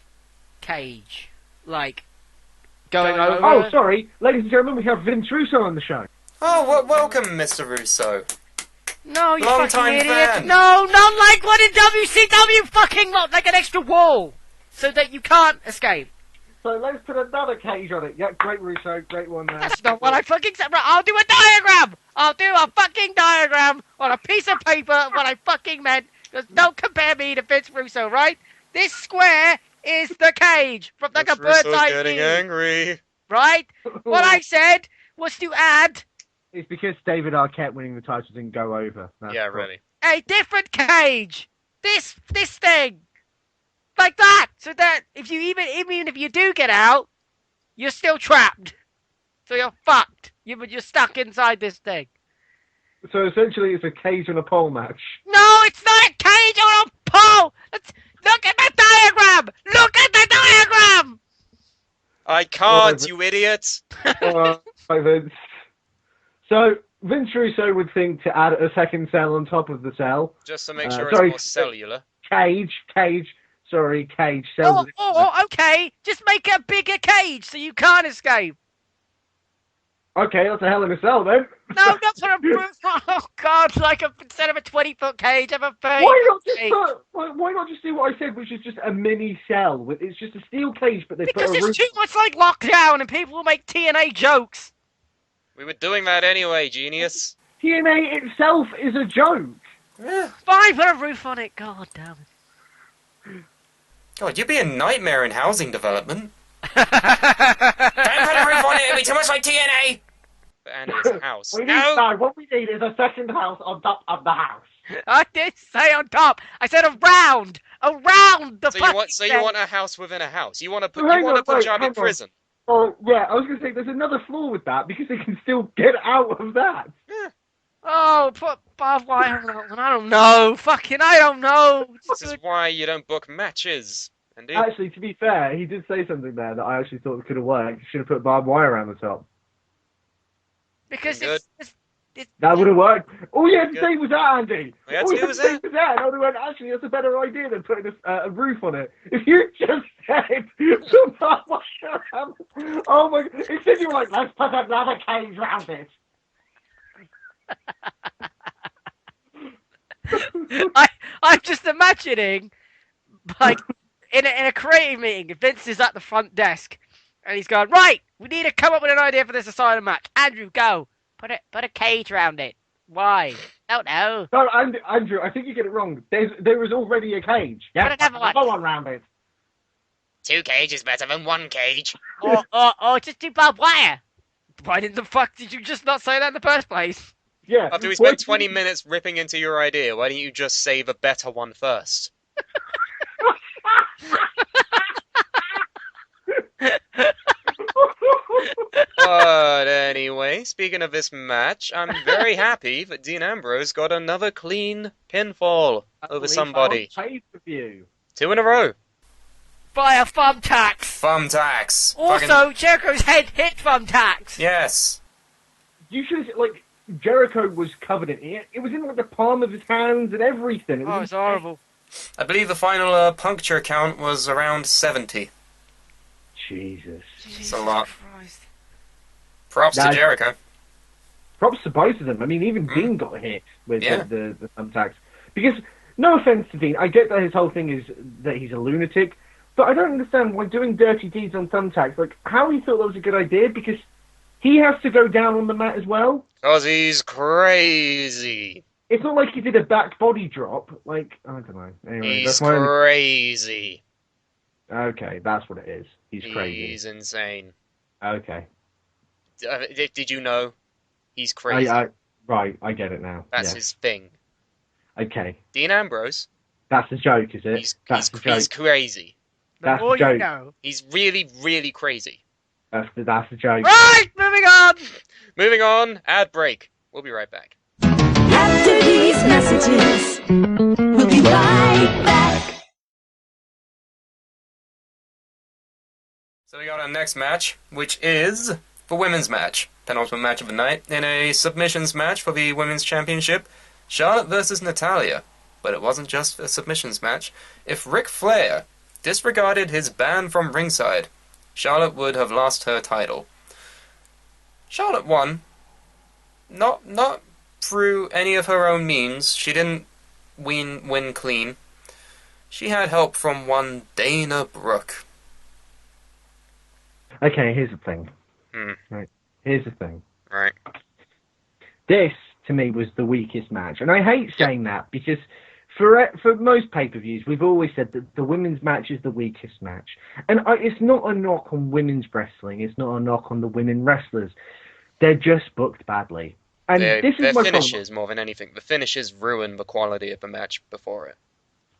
cage, going over. Oh, sorry. Ladies and gentlemen, we have Vince Russo on the show. Oh, welcome, Mr. Russo. No, you Long fucking time idiot! fan. No, not like one in WCW fucking lot, like an extra wall, so that you can't escape. So let's put another cage on it. Yeah, great Russo, great one there. That's not what I fucking said. Right, I'll do a diagram. I'll do a fucking diagram on a piece of paper of what I fucking meant. Because don't compare me to Vince Russo, right? This square is the cage from a bird's eye view, angry. right? What I said was to add It's because David Arquette winning the title didn't go over. That's Yeah, what- really. a different cage. This thing. Like that. So that if you even if you do get out, you're still trapped. So you're fucked. You're stuck inside this thing. So essentially, it's a cage on a pole match. No, it's not a cage or a pole. Look at the diagram. Look at the diagram. I can't, you idiot! Right, Vince. So Vince Russo would think to add a second cell on top of the cell. Just to make sure sure it's sorry. it's more cellular. Cage. Sorry, cage. Cells. Okay. Just make a bigger cage so you can't escape. Okay, that's a hell in a cell then. No, not for a roof. Oh God! Instead of a 20-foot cage, have a 30. Why not just do what I said, which is just a mini cell? It's just a steel cage, but they Because put a it's roof. too much like lockdown, and people will make TNA jokes. We were doing that anyway, genius. TNA itself is a joke. Fine, put a roof on it. God damn it. God, you'd be a nightmare in housing development. Don't put a roof on it, it'll be too much like TNA! For Andy's house. What we need is a second house on top of the house. I did say on top. I said around. Around the So fucking you want a house within a house. You want to put Hang on, Punjab hang in on. prison. Oh, yeah, I was going to say, there's another flaw with that, because they can still get out of that. Oh, put barbed wire on that one. I don't know. Fucking, I don't know. This is why you don't book matches, Andy. Actually, to be fair, he did say something there that I actually thought could have worked. Should have put barbed wire around the top. Because Good. That would have worked. All you had to Good. say was that, Andy. All you had All to you do had to was say that. was that. And I would have went, actually, that's a better idea than putting a roof on it. If you just said, put barbed wire around it. Oh my God. Instead you were like, let's put another cage around it. I'm just imagining, like, in a creative meeting, Vince is at the front desk, and he's going, right, we need to come up with an idea for this asylum match. Andrew, go. Put a cage around it. Why? Don't know. No, Andrew, I think you get it wrong. There was already a cage. Put another one. Go on round it. 2 cages better than 1 cage. Or just do barbed wire. Why the fuck did you just not say that in the first place? Yeah. After we Why spent do 20 you- minutes ripping into your idea, why don't you just save a better one first? But anyway, speaking of this match, I'm very happy that Dean Ambrose got another clean pinfall over somebody. Pay-per-view. 2 in a row. Via thumbtacks. Thumbtacks. Also, Fucking- Jericho's head hit thumbtacks. Yes. You should like Jericho was covered in it. It was in like the palm of his hands and everything. It Oh, was it's horrible. I believe the final puncture count was around 70. Jesus. It's a lot. Christ. Props to That- Jericho. Props to both of them. I mean, even Dean got hit with Yeah. the thumbtacks. Because, no offense to Dean, I get that his whole thing is that he's a lunatic, but I don't understand why doing dirty deeds on thumbtacks, like, how he thought that was a good idea, because he has to go down on the mat as well. Cause he's crazy. It's not like he did a back body drop. Like, I don't know. Anyway, He's that's my only... crazy. Okay, that's what it is. He's crazy. He's insane. Okay. Did you know? He's crazy. Right, I get it now. That's Yeah. his thing. Okay. Dean Ambrose, That's a joke, is it? That's the joke. he's crazy. The That's more the joke. you know. He's really, really crazy. That's the joke. Right, moving on. Moving on, ad break. We'll be right back. After these messages, we'll be right back. So we got our next match, which is the women's match. Penultimate match of the night. In a submissions match for the women's championship, Charlotte versus Natalia. But it wasn't just a submissions match. If Ric Flair disregarded his ban from ringside, Charlotte would have lost her title. Charlotte won. Not through any of her own means. She didn't win clean. She had help from one Dana Brooke. Okay, here's the thing. Hmm. Right. Here's the thing. Right. This, to me, was the weakest match. And I hate saying that because for most pay-per-views, we've always said that the women's match is the weakest match. And it's not a knock on women's wrestling. It's not a knock on the women wrestlers. They're just booked badly. And Their this is my problem. finishes, more than anything. The finishes ruin the quality of the match before it.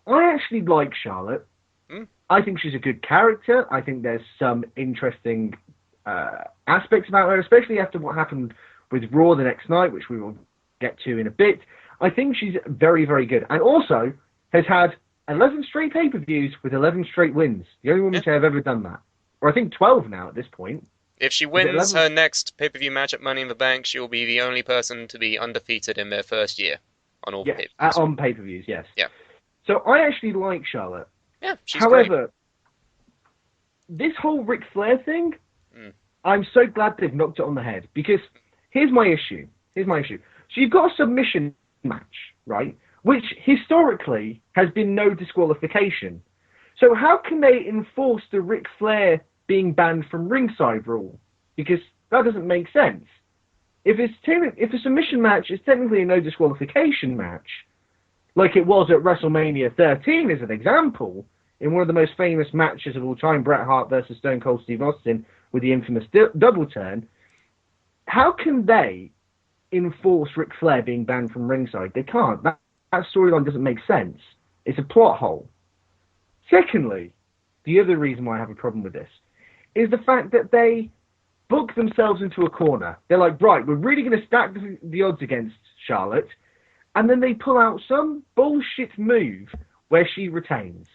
I actually like Charlotte. Hmm? I think she's a good character. I think there's some interesting aspects about her, especially after what happened with Raw the next night, which we will get to in a bit. I think she's very, very good. And also has had 11 straight pay-per-views with 11 straight wins. The only woman to have ever done that. Or I think 12 now at this point. If she it wins 11? her next pay-per-view match at Money in the Bank, she will be the only person to be undefeated in their first year on all Yeah, pay-per-views. on pay-per-views, yes. Yeah. So I actually like Charlotte. Yeah, she's great. However, this whole Ric Flair thing, Mm. I'm so glad they've knocked it on the head. Because here's my issue. So you've got a submission match, right? Which historically has been no disqualification. So how can they enforce the Ric Flair being banned from ringside rule? Because that doesn't make sense. If a submission match is technically a no disqualification match, like it was at WrestleMania 13 as an example, in one of the most famous matches of all time, Bret Hart versus Stone Cold Steve Austin with the infamous double turn. How can they enforce Ric Flair being banned from ringside? They can't. That storyline doesn't make sense. It's a plot hole. Secondly, the other reason why I have a problem with this is the fact that they book themselves into a corner. They're like, right, we're really going to stack the odds against Charlotte, and then they pull out some bullshit move where she retains.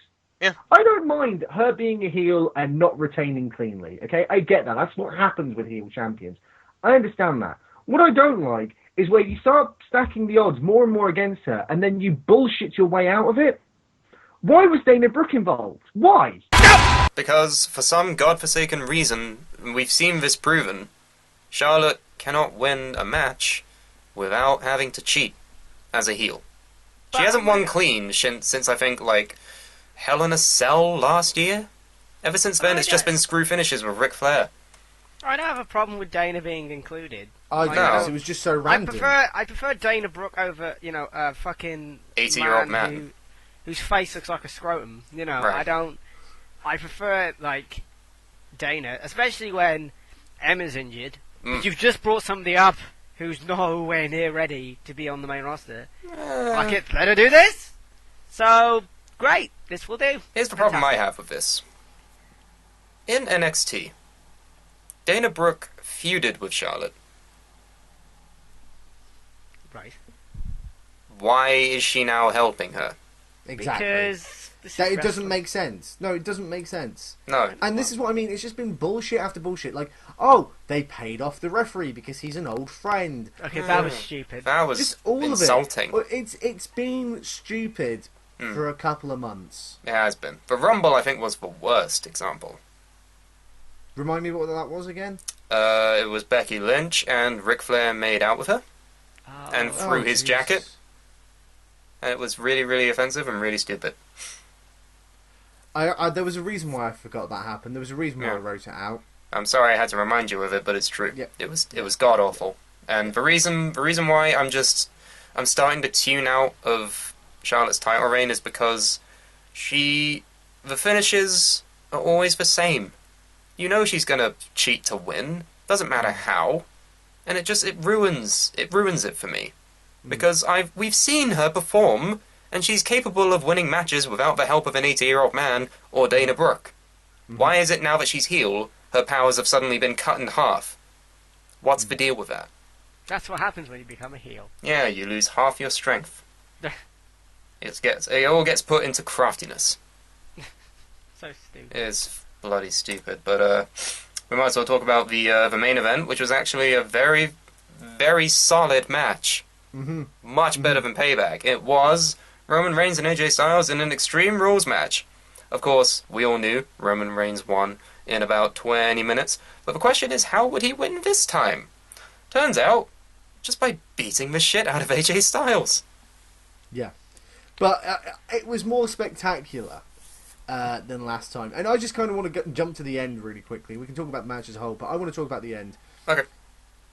Yeah. I don't mind her being a heel and not retaining cleanly, okay? I get that. That's what happens with heel champions. I understand that. What I don't like is where you start stacking the odds more and more against her, and then you bullshit your way out of it. Why was Dana Brooke involved? Why? Because, for some godforsaken reason, we've seen this proven, Charlotte cannot win a match without having to cheat as a heel. She hasn't won clean since I think, like, Hell in a Cell last year? Ever since then, it's just been screw finishes with Ric Flair. I don't have a problem with Dana being included. I No. guess it was just so random. I prefer Dana Brooke over, a fucking 80-year-old man. whose face looks like a scrotum. Right. I prefer, like, Dana, especially when Emma's injured. But you've just brought somebody up who's nowhere near ready to be on the main roster. Fuck it, let her do this! So, great, this will do. Here's the problem I have with this. In NXT, Dana Brooke feuded with Charlotte. Right. Why is she now helping her? Exactly. Because this That is it doesn't wrestling. make sense. No, it doesn't make sense. No. And this is what I mean. It's just been bullshit after bullshit. Like, oh, they paid off the referee because he's an old friend. Okay, that was stupid. That was Just all insulting. of it. It's been stupid for a couple of months. It has been. The Rumble, I think, was the worst example. Remind me what that was again? It was Becky Lynch, and Ric Flair made out with her, and threw his Jesus. jacket. And it was really, really offensive and really stupid. There was a reason why I forgot that happened. There was a reason why I Yeah. wrote it out. I'm sorry I had to remind you of it, but it's true. Yeah. It was god awful. And the reason why I'm starting to tune out of Charlotte's title reign is because the finishes are always the same. You know she's gonna cheat to win. Doesn't matter how. And it ruins it for me. Because we've seen her perform, and she's capable of winning matches without the help of an 80-year-old man or Dana Brooke. Why is it now that she's heel, her powers have suddenly been cut in half? What's the deal with that? That's what happens when you become a heel. Yeah, you lose half your strength. It all gets put into craftiness. So stupid. It's bloody stupid. But we might as well talk about the main event, which was actually a very, very solid match. Much better than Payback. It was Roman Reigns and AJ Styles in an Extreme Rules match. Of course, we all knew Roman Reigns won in about 20 minutes, but the question is, how would he win this time? Turns out, just by beating the shit out of AJ Styles. Yeah. But it was more spectacular than last time. And I just kind of want to jump to the end really quickly. We can talk about the match as a whole, but I want to talk about the end. Okay.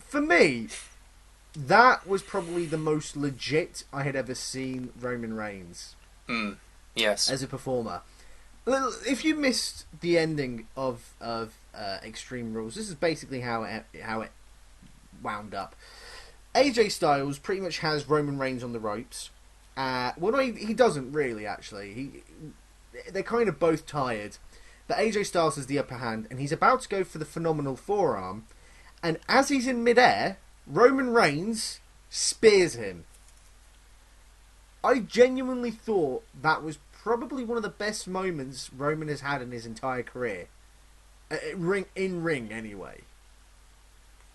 For me, that was probably the most legit I had ever seen Roman Reigns Yes. as a performer. If you missed the ending of Extreme Rules, this is basically how it wound up. AJ Styles pretty much has Roman Reigns on the ropes. Well, no, he doesn't really, actually. They're kind of both tired. But AJ Styles has the upper hand, and he's about to go for the phenomenal forearm. And as he's in midair, Roman Reigns spears him. I genuinely thought that was probably one of the best moments Roman has had in his entire career. In ring, anyway.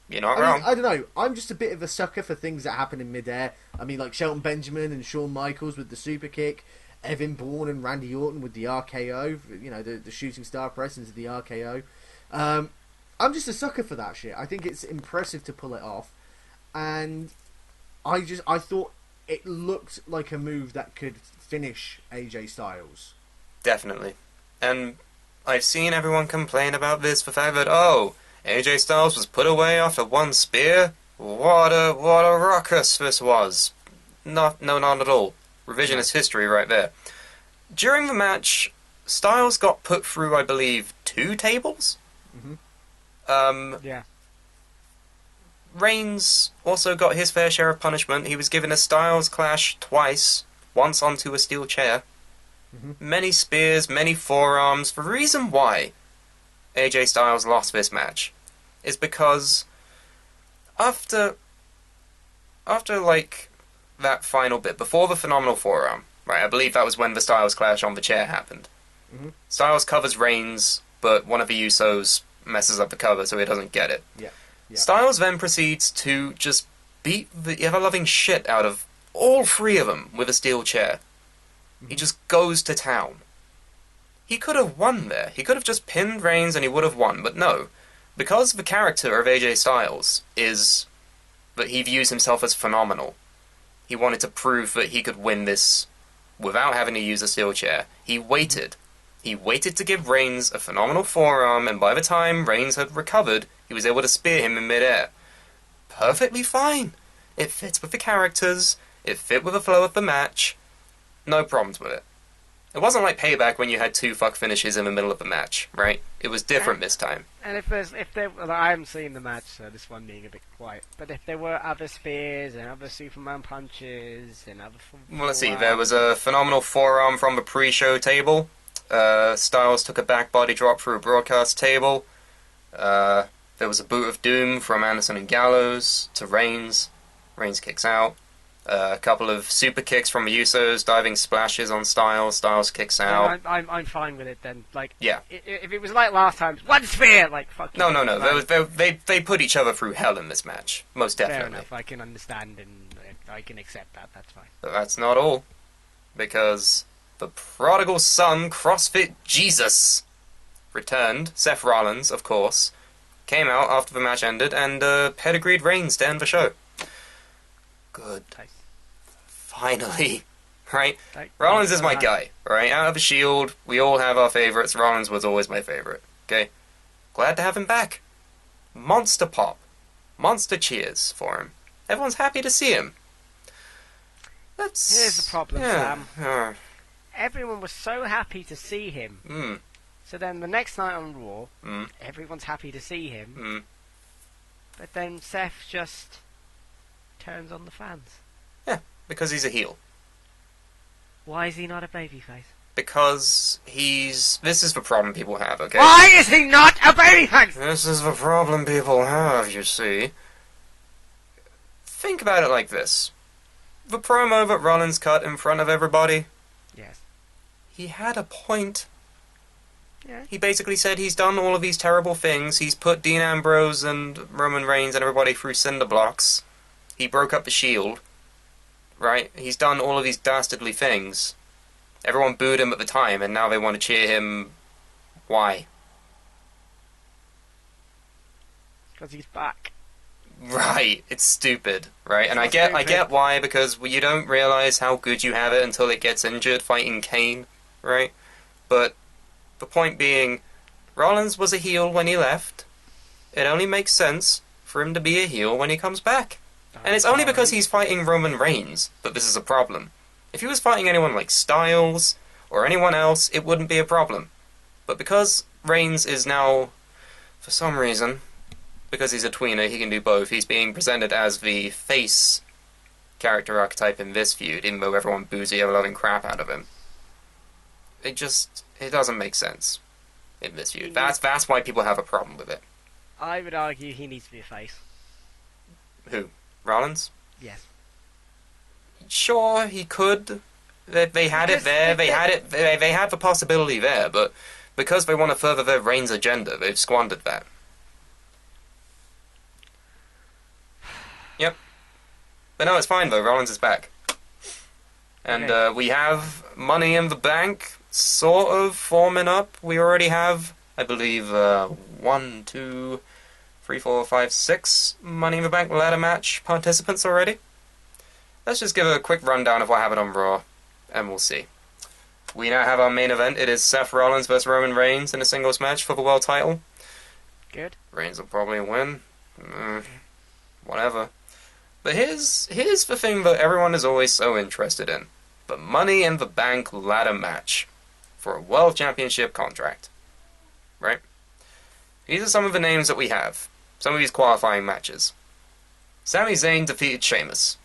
You're not I wrong. mean, I don't know. I'm just a bit of a sucker for things that happen in midair. I mean, like Shelton Benjamin and Shawn Michaels with the super kick, Evan Bourne and Randy Orton with the RKO. You know, the shooting star press into the RKO. I'm just a sucker for that shit. I think it's impressive to pull it off, and I thought it looked like a move that could finish AJ Styles. Definitely. And I've seen everyone complain about this, the fact that, oh, AJ Styles was put away after one spear? What a ruckus this was. Not at all. Revisionist history right there. During the match, Styles got put through, I believe, 2 tables? Yeah. Reigns also got his fair share of punishment. He was given a Styles clash twice, once onto a steel chair. Many spears, many forearms. The reason why AJ Styles lost this match is because after like that final bit, before the phenomenal forearm, right, I believe that was when the Styles clash on the chair happened. Styles covers Reigns, but one of the Usos messes up the cover so he doesn't get it. Yeah. Styles then proceeds to just beat the ever-loving shit out of all 3 of them with a steel chair. He just goes to town. He could have won there. He could have just pinned Reigns and he would have won, but no. Because the character of AJ Styles is that he views himself as phenomenal, he wanted to prove that he could win this without having to use a steel chair. He waited. He waited to give Reigns a phenomenal forearm, and by the time Reigns had recovered, he was able to spear him in midair. Perfectly fine. It fits with the characters. It fit with the flow of the match. No problems with it. It wasn't like Payback when you had 2 fuck finishes in the middle of the match, right? It was different this time. And well, I haven't seen the match, so this one being a bit quiet. But if there were other spears and other Superman punches and other... Well, let's see. There was a phenomenal forearm from the pre-show table. Styles took a back body drop through a broadcast table. There was a boot of doom from Anderson and Gallows to Reigns. Reigns kicks out. A couple of super kicks from the Usos, diving splashes on Styles. Styles kicks out. I'm fine with it then. Like, yeah. If it was like last time, one spear, like fuck. No. They put each other through hell in this match, most definitely. Fair enough. I can understand and I can accept that. That's fine. But that's not all, because the prodigal son, CrossFit Jesus, returned. Seth Rollins, of course, came out after the match ended and pedigreed Reigns to end the show. Good. Finally. Right? Rollins is my guy, right? Out of the Shield, we all have our favourites. Rollins was always my favourite, okay? Glad to have him back. Monster pop. Monster cheers for him. Everyone's happy to see him. Here's the problem, Sam. Everyone was so happy to see him. So then the next night on Raw, everyone's happy to see him. But then Seth just turns on the fans. Yeah, because he's a heel. Why is he not a babyface? Because this is the problem people have, okay? Why is he not a babyface? This is the problem people have, you see. Think about it like this. The promo that Rollins cut in front of everybody. Yes. He had a point. Yeah. He basically said he's done all of these terrible things. He's put Dean Ambrose and Roman Reigns and everybody through cinder blocks. He broke up the Shield. Right? He's done all of these dastardly things. Everyone booed him at the time, and now they want to cheer him. Why? Because he's back. Right, it's stupid, right? And I get why, because you don't realize how good you have it until it gets injured fighting Kane, right? But the point being, Rollins was a heel when he left. It only makes sense for him to be a heel when he comes back. And it's only because he's fighting Roman Reigns that this is a problem. If he was fighting anyone like Styles or anyone else, it wouldn't be a problem. But because Reigns is now, for some reason, because he's a tweener, he can do both. He's being presented as the face character archetype in this feud, even though everyone boos the ever-loving crap out of him. It doesn't make sense in this feud. That's why people have a problem with it. I would argue he needs to be a face. Who? Rollins? Yes. Sure, he could. They had it there. They had the possibility there, but because they want to further their Reigns agenda, they've squandered that. Yep. But no, it's fine though. Rollins is back, and we have Money in the Bank sort of forming up. We already have, I believe, 1, 2, 3, 4, 5, 6 Money in the Bank ladder match participants already. Let's just give a quick rundown of what happened on Raw, and we'll see. We now have our main event. It is Seth Rollins versus Roman Reigns in a singles match for the world title. Good. Reigns will probably win. Whatever. But here's the thing that everyone is always so interested in. the Money in the Bank ladder match for a World Championship contract. Right? These are some of the names that we have. Some of these qualifying matches. Sami Zayn defeated Sheamus.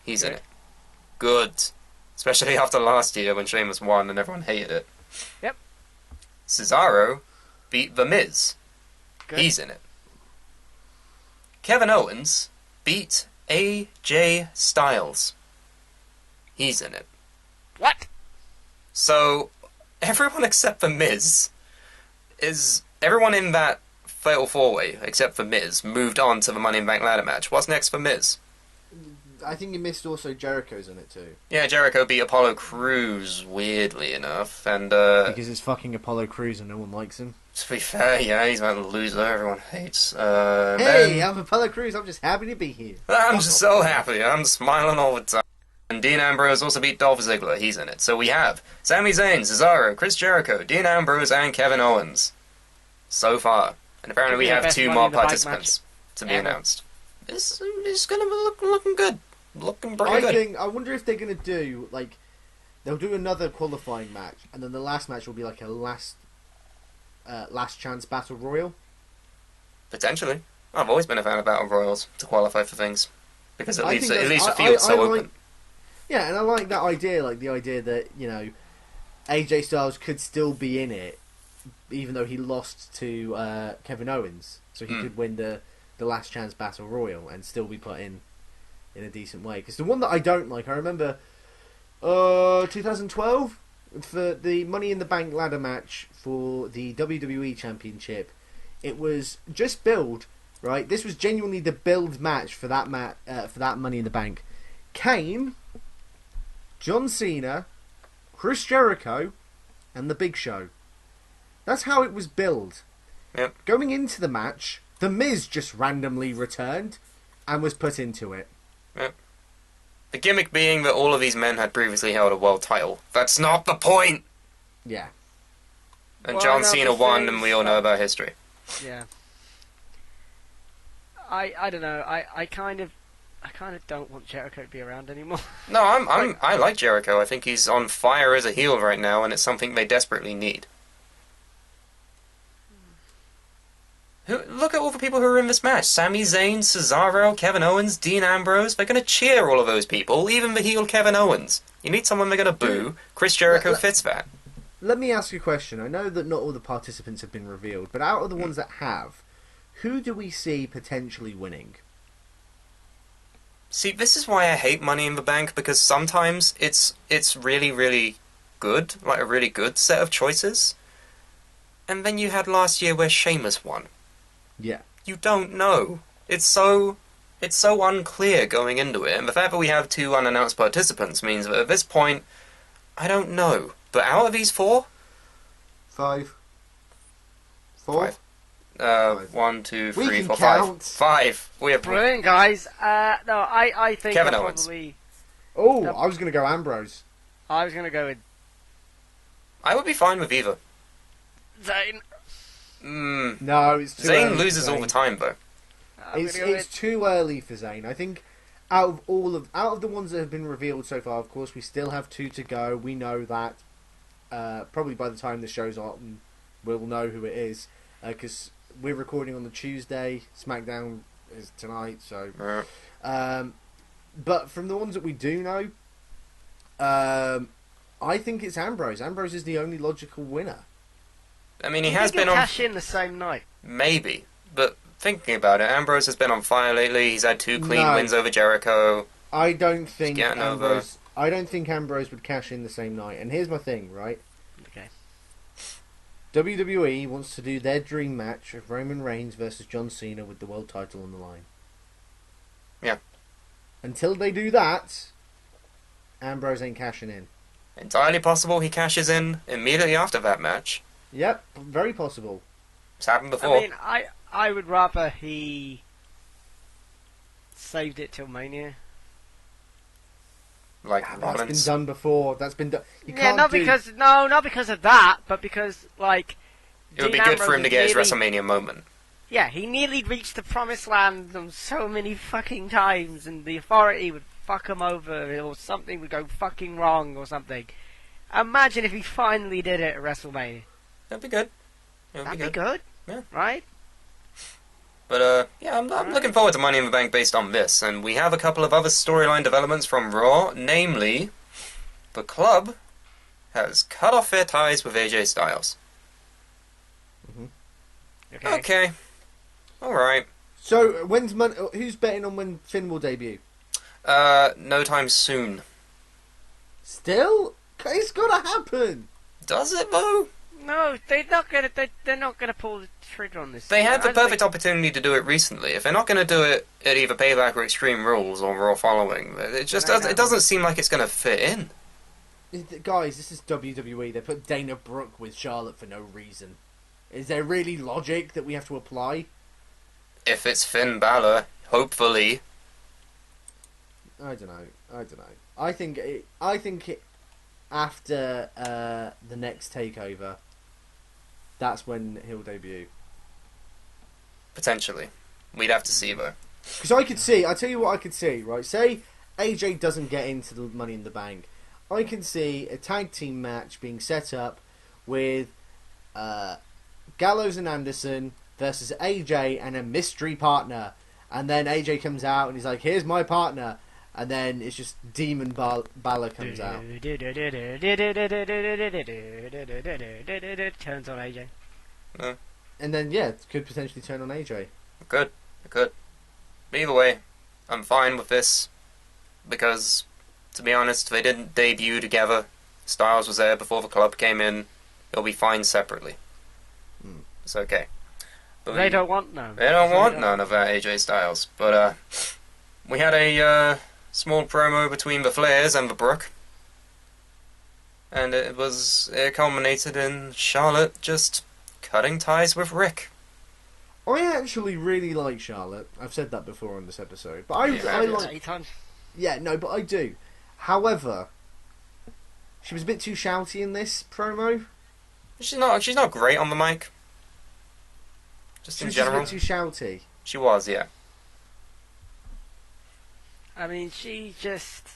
He's in it. Good. Especially after last year when Sheamus won and everyone hated it. Yep. Cesaro beat The Miz. Good. He's in it. Kevin Owens beat AJ Styles. He's in it. What? So, everyone except The Miz is... Everyone in that Fatal 4-Way, except for Miz, moved on to the Money in the Bank ladder match. What's next for Miz? I think you missed also Jericho's in it too. Yeah, Jericho beat Apollo Crews, weirdly enough, and Because it's fucking Apollo Crews and no one likes him. to be fair, yeah, he's a loser everyone hates. Hey, I'm Apollo Crews, I'm just happy to be here. I'm just so happy, I'm smiling all the time. And Dean Ambrose also beat Dolph Ziggler, he's in it. So we have Sami Zayn, Cesaro, Chris Jericho, Dean Ambrose, and Kevin Owens. So far. And apparently Could we be the have best 2 Money more in the Bank participants to be ever. announced. It's gonna be looking good. Looking pretty good. I wonder if they're going to do, like, they'll do another qualifying match, and then the last match will be like a last chance battle royal. Potentially. I've always been a fan of Battle Royals to qualify for things. Because it I leaves think the that's- field so like- open. Yeah, and I like that idea, like the idea that, you know, AJ Styles could still be in it, even though he lost to Kevin Owens. So he could win the last chance battle royal and still be put in a decent way. Because the one that I don't like, I remember 2012 for the Money in the Bank ladder match for the WWE Championship. It was just build, right? This was genuinely the build match for that for that Money in the Bank. Kane, John Cena, Chris Jericho, and The Big Show. That's how it was billed. Yep. Going into the match, The Miz just randomly returned and was put into it. Yep. The gimmick being that all of these men had previously held a world title. That's not the point! Yeah. And Well, John no, Cena the won, thing and is we all know that- about history. Yeah. I don't know. I kind of don't want Jericho to be around anymore. No, I like Jericho. I think he's on fire as a heel right now, and it's something they desperately need. Look at all the people who are in this match. Sami Zayn, Cesaro, Kevin Owens, Dean Ambrose. They're going to cheer all of those people, even the heel Kevin Owens. You need someone they're going to boo. Chris Jericho fits that. Let me ask you a question. I know that not all the participants have been revealed, but out of the ones that have, who do we see potentially winning? See, this is why I hate Money in the Bank, because sometimes it's really, really good, like a really good set of choices. And then you had last year where Sheamus won. Yeah. You don't know. It's so unclear going into it, and the fact that we have 2 unannounced participants means that at this point, I don't know. But out of these 4, 5. 4? 5. 1, 2, We 3, can 4, 5. count. 5. We have Brilliant, guys. No, I think Kevin I Owens. probably. Oh, Yep. I was going to go Ambrose. I was gonna go with I would be fine with either. Zayn. No, it's too Zayn early loses for all Zayn. the time, though. I'm It's gonna go too early for Zayn. I think out of the ones that have been revealed so far, of course, we still have 2 to go. We know that. Probably by the time the show's on, we'll know who it is, because we're recording on the Tuesday. SmackDown is tonight, so. But from the ones that we do know, I think it's Ambrose. Ambrose is the only logical winner. I mean, he with. has He'll been on... cash in the same night. Maybe. But thinking about it, Ambrose has been on fire lately. He's had 2 clean No. wins over Jericho. I don't think getting over. Ambrose. I don't think Ambrose would cash in the same night. And here's my thing, right? Okay. WWE wants to do their dream match of Roman Reigns versus John Cena with the world title on the line. Yeah. Until they do that, Ambrose ain't cashing in. Entirely possible he cashes in immediately after that match. Yep, very possible. It's happened before. I mean, I would rather he saved it till Mania. Like That's Rollins. been done before. That's been done. You Yeah, can't not do... because of that, but because like It would be Dean good for Ambrose him to get his nearly- WrestleMania moment. Yeah, he nearly reached the promised land on so many fucking times, and the Authority would fuck him over, or something would go fucking wrong, or something. Imagine if he finally did it at WrestleMania. That'd be good. That'd be good. Yeah. Right? But, yeah, I'm looking forward to Money in the Bank based on this, and we have a couple of other storyline developments from Raw, namely, the club has cut off their ties with AJ Styles. Okay. Alright. So, who's betting on when Finn will debut? No time soon. Still? It's gotta happen! Does it, though? No, they're not gonna pull the trigger on this. They had the I don't perfect opportunity to do it recently. If they're not going to do it at either Payback or Extreme Rules or Raw Following, it just it doesn't seem like it's going to fit in. Guys, this is WWE. They put Dana Brooke with Charlotte for no reason. Is there really logic that we have to apply? If it's Finn Balor, hopefully. I don't know. I think after the next takeover, that's when he'll debut. Potentially. We'd have to see, though. Because I tell you what I could see, right? Say AJ doesn't get into the Money in the Bank. I can see a tag team match being set up with Gallows and Anderson versus AJ and a mystery partner. And then AJ comes out and he's like, here's my partner. And then it's just Demon Balor comes out. Turns on AJ. No. And then, yeah, it could potentially turn on AJ. It could. But either way, I'm fine with this. Because, to be honest, they didn't debut together. Styles was there before the club came in. It'll be fine separately. It's okay. But They don't want none. They don't want none of that AJ Styles. But, we had a small promo between the Flairs and the Brook. And it culminated in Charlotte just cutting ties with Rick. I actually really like Charlotte. I've said that before on this episode. But I like... 8 times. Yeah, no, but I do. However, she was a bit too shouty in this promo. She's not great on the mic. Just She in was just a general. bit too shouty. She was, yeah. I mean, she just...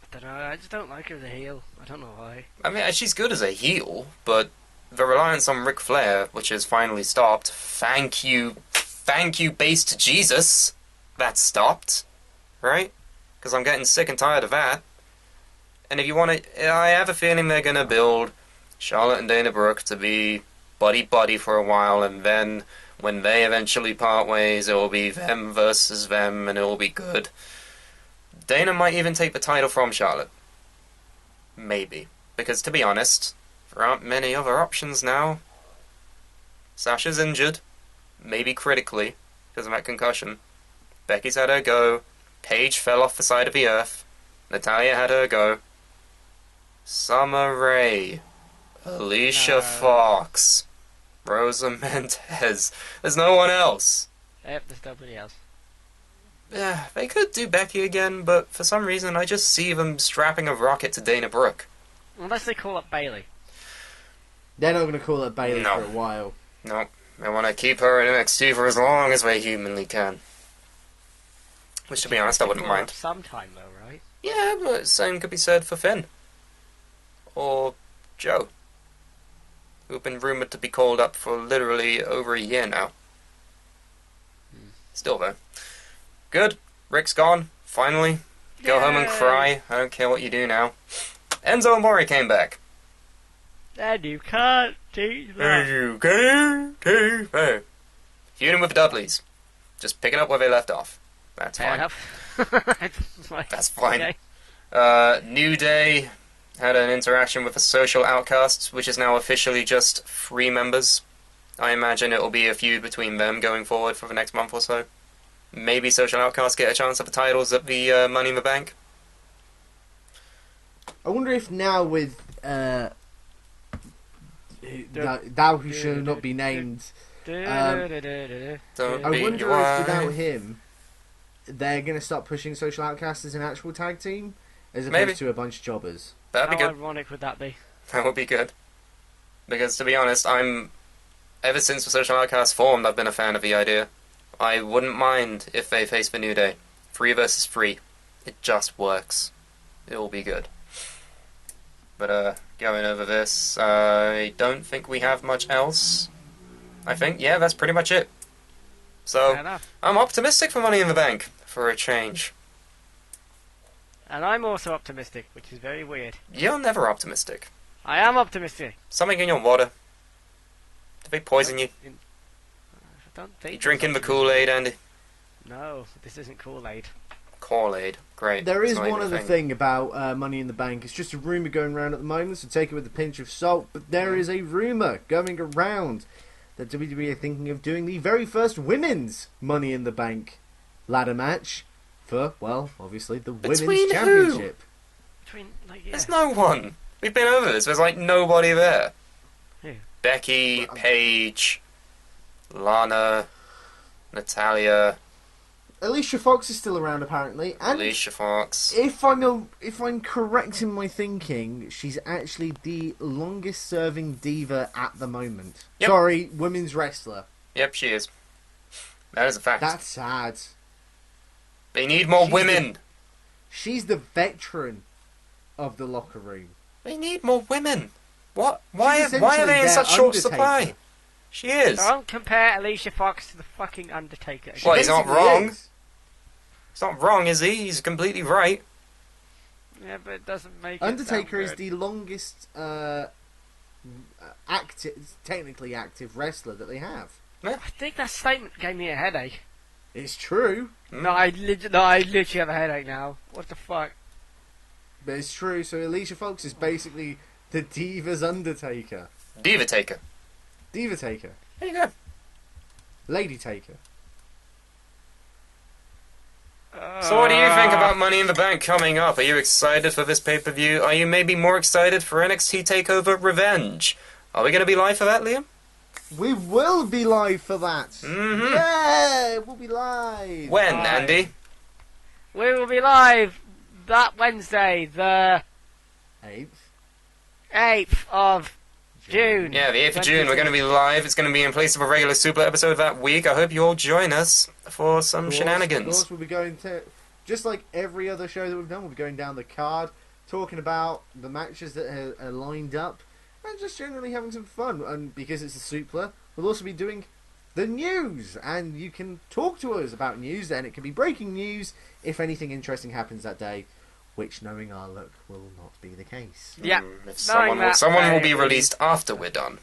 I don't know, I just don't like her as a heel. I don't know why. I mean, she's good as a heel, but the reliance on Ric Flair, which has finally stopped, thank you, base to Jesus, that stopped, right? Because I'm getting sick and tired of that. And if you want to, I have a feeling they're going to build Charlotte and Dana Brooke to be buddy-buddy for a while, and then when they eventually part ways, it will be them versus them, and it will be good. Dana might even take the title from Charlotte. Maybe. Because, to be honest, there aren't many other options now. Sasha's injured. Maybe critically, because of that concussion. Becky's had her go. Paige fell off the side of the earth. Natalya had her go. Summer Rae. Alicia Fox. Rosa Mendez. There's no one else. Yep, there's nobody else. Yeah, they could do Becky again, but for some reason I just see them strapping a rocket to Dana Brooke. Unless they call up Bayley. They're not going to call it Bayley No. for a while. No, they want to keep her in NXT for as long as they humanly can. Which, to be honest, I wouldn't Call up mind. sometime though, right? Yeah, but same could be said for Finn. Or Joe. Who've been rumoured to be called up for literally over a year now. Still though. Good. Rick's gone. Finally. Go home and Yay. cry. I don't care what you do now. Enzo Amore came back. And you can't teach that. Feuding with the Dudleys. Just picking up where they left off. That's Fair fine. enough. That's fine. Okay. New Day had an interaction with the Social Outcasts, which is now officially just 3 members. I imagine it will be a feud between them going forward for the next month or so. Maybe Social Outcasts get a chance at the titles at the Money in the Bank. I wonder if now with thou who shall not be named, Don't I be wonder wise. if without him, they're going to start pushing Social Outcasts as an actual tag team, as opposed Maybe. to a bunch of jobbers. That'd be How good. ironic would that be? That would be good. Because, to be honest, ever since the Social Outcasts formed, I've been a fan of the idea. I wouldn't mind if they faced the New Day. 3 versus 3 It just works. It'll be good. But, going over this, I don't think we have much else. I think, yeah, that's pretty much it. So, Fair enough. I'm optimistic for Money in the Bank, for a change. And I'm also optimistic, which is very weird. You're never optimistic. I am optimistic. Something in your water. Did they poison you? I don't think. You drinking the Kool-Aid, Andy? No, this isn't Kool-Aid. Kool-Aid. Great. There is It's not one even a other thing about Money in the Bank. It's just a rumour going around at the moment, so take it with a pinch of salt. But there is a rumour going around that WWE are thinking of doing the very first women's Money in the Bank ladder match for, well, obviously, the Between Women's who? Championship. Between, like, yeah. There's no one. We've been over this. There's like nobody there. Who? Becky, Paige, Lana, Natalia, Alicia Fox is still around, apparently. And Alicia Fox. if I'm correct in my thinking, she's actually the longest-serving diva at the moment. Yep. Sorry, women's wrestler. Yep, she is. That is a fact. That's sad. They need more She's women. She's the veteran of the locker room. They need more women. What? Why She's are they in essentially such their short Undertaker. supply? She is. Don't compare Alicia Fox to the fucking Undertaker. Well, he's not Basically wrong. is. It's not wrong, is he? He's completely right. Yeah, but it doesn't make Undertaker it is sound the longest technically active wrestler that they have. good. I think that statement gave me a headache. It's true, No, I literally have a headache now. What the fuck? but it's true. So Alicia Fox is basically the Diva's Undertaker. Diva Taker. Diva Taker. There you go. Lady Taker. So what do you think about Money in the Bank coming up? Are you excited for this pay-per-view? Are you maybe more excited for NXT TakeOver Revenge? Are we going to be live for that, Liam? We will be live for that. Mm-hmm. Yeah, we'll be live. When, Live. Andy? We will be live that Wednesday, the 8th of June. Yeah, the 8th of June. We're going to be live. It's going to be in place of a regular Suplah episode that week. I hope you all join us for some Of shenanigans. course, we'll be going to, just like every other show that we've done, we'll be going down the card, talking about the matches that are lined up, and just generally having some fun. And because it's a Suplah, we'll also be doing the news, and you can talk to us about news, and it can be breaking news if anything interesting happens that day, which, knowing our luck, will not be the case. Yeah. If Knowing someone that, will be released after we're done.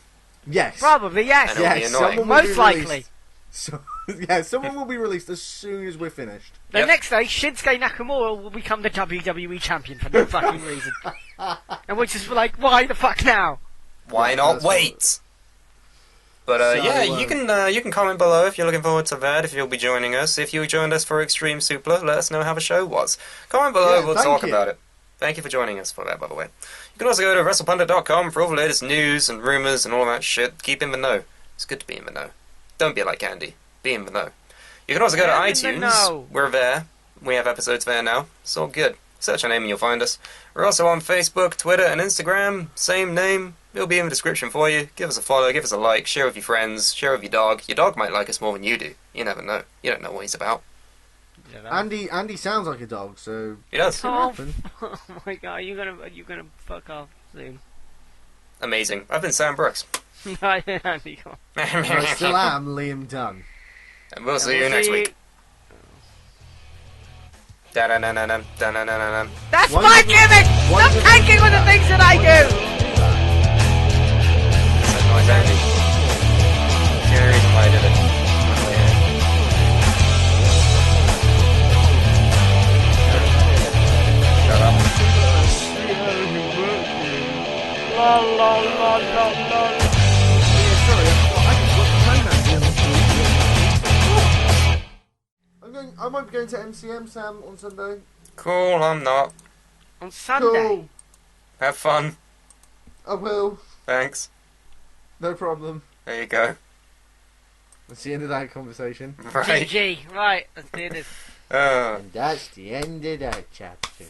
Yes. Probably, yes. And it'll be Yes, annoying. someone will be Most likely. released. So, yeah, someone will be released as soon as we're finished. The Yep. next day, Shinsuke Nakamura will become the WWE champion for no fucking reason. And we're just like, why the fuck now? Why Yeah, not that's wait? But So, yeah, you can comment below if you're looking forward to that, if you'll be joining us. If you joined us for Extreme Suplah, let us know how the show was. Comment below, Yeah, we'll thank talk you. about it. Thank you for joining us for that, by the way. You can also go to WrestlePundit.com for all the latest news and rumours and all that shit. Keep in the know. It's good to be in the know. Don't be like Andy. Be in the know. You can also go to I'm in the iTunes. know. We're there. We have episodes there now. It's all good. Search our name and you'll find us. We're also on Facebook, Twitter, and Instagram. Same name. It'll be in the description for you. Give us a follow, give us a like, share with your friends, share with your dog. Your dog might like us more than you do. You never know. You don't know what he's about. Andy sounds like a dog, so He does. Oh, happen. oh my god, are you gonna fuck off soon? Amazing. I've been Sam Brooks. No, Andy, come on. And I still am Liam Dunn. And we'll see And you we'll next see week. Da-da-na-na-na, da-na-na-na-na. That's Why my did- gimmick! why Stop did- tanking on the things that I do! That's a noise, Andy. That's the only reason why I did it. Shut up. La la la la la. I might be going to MCM, Sam, on Sunday. Cool, I'm not. On Sunday. Cool. Have fun. I will. Thanks. No problem. There you go. That's the end of that conversation. Right. GG. Right, let's do this. Oh. And that's the end of that chapter.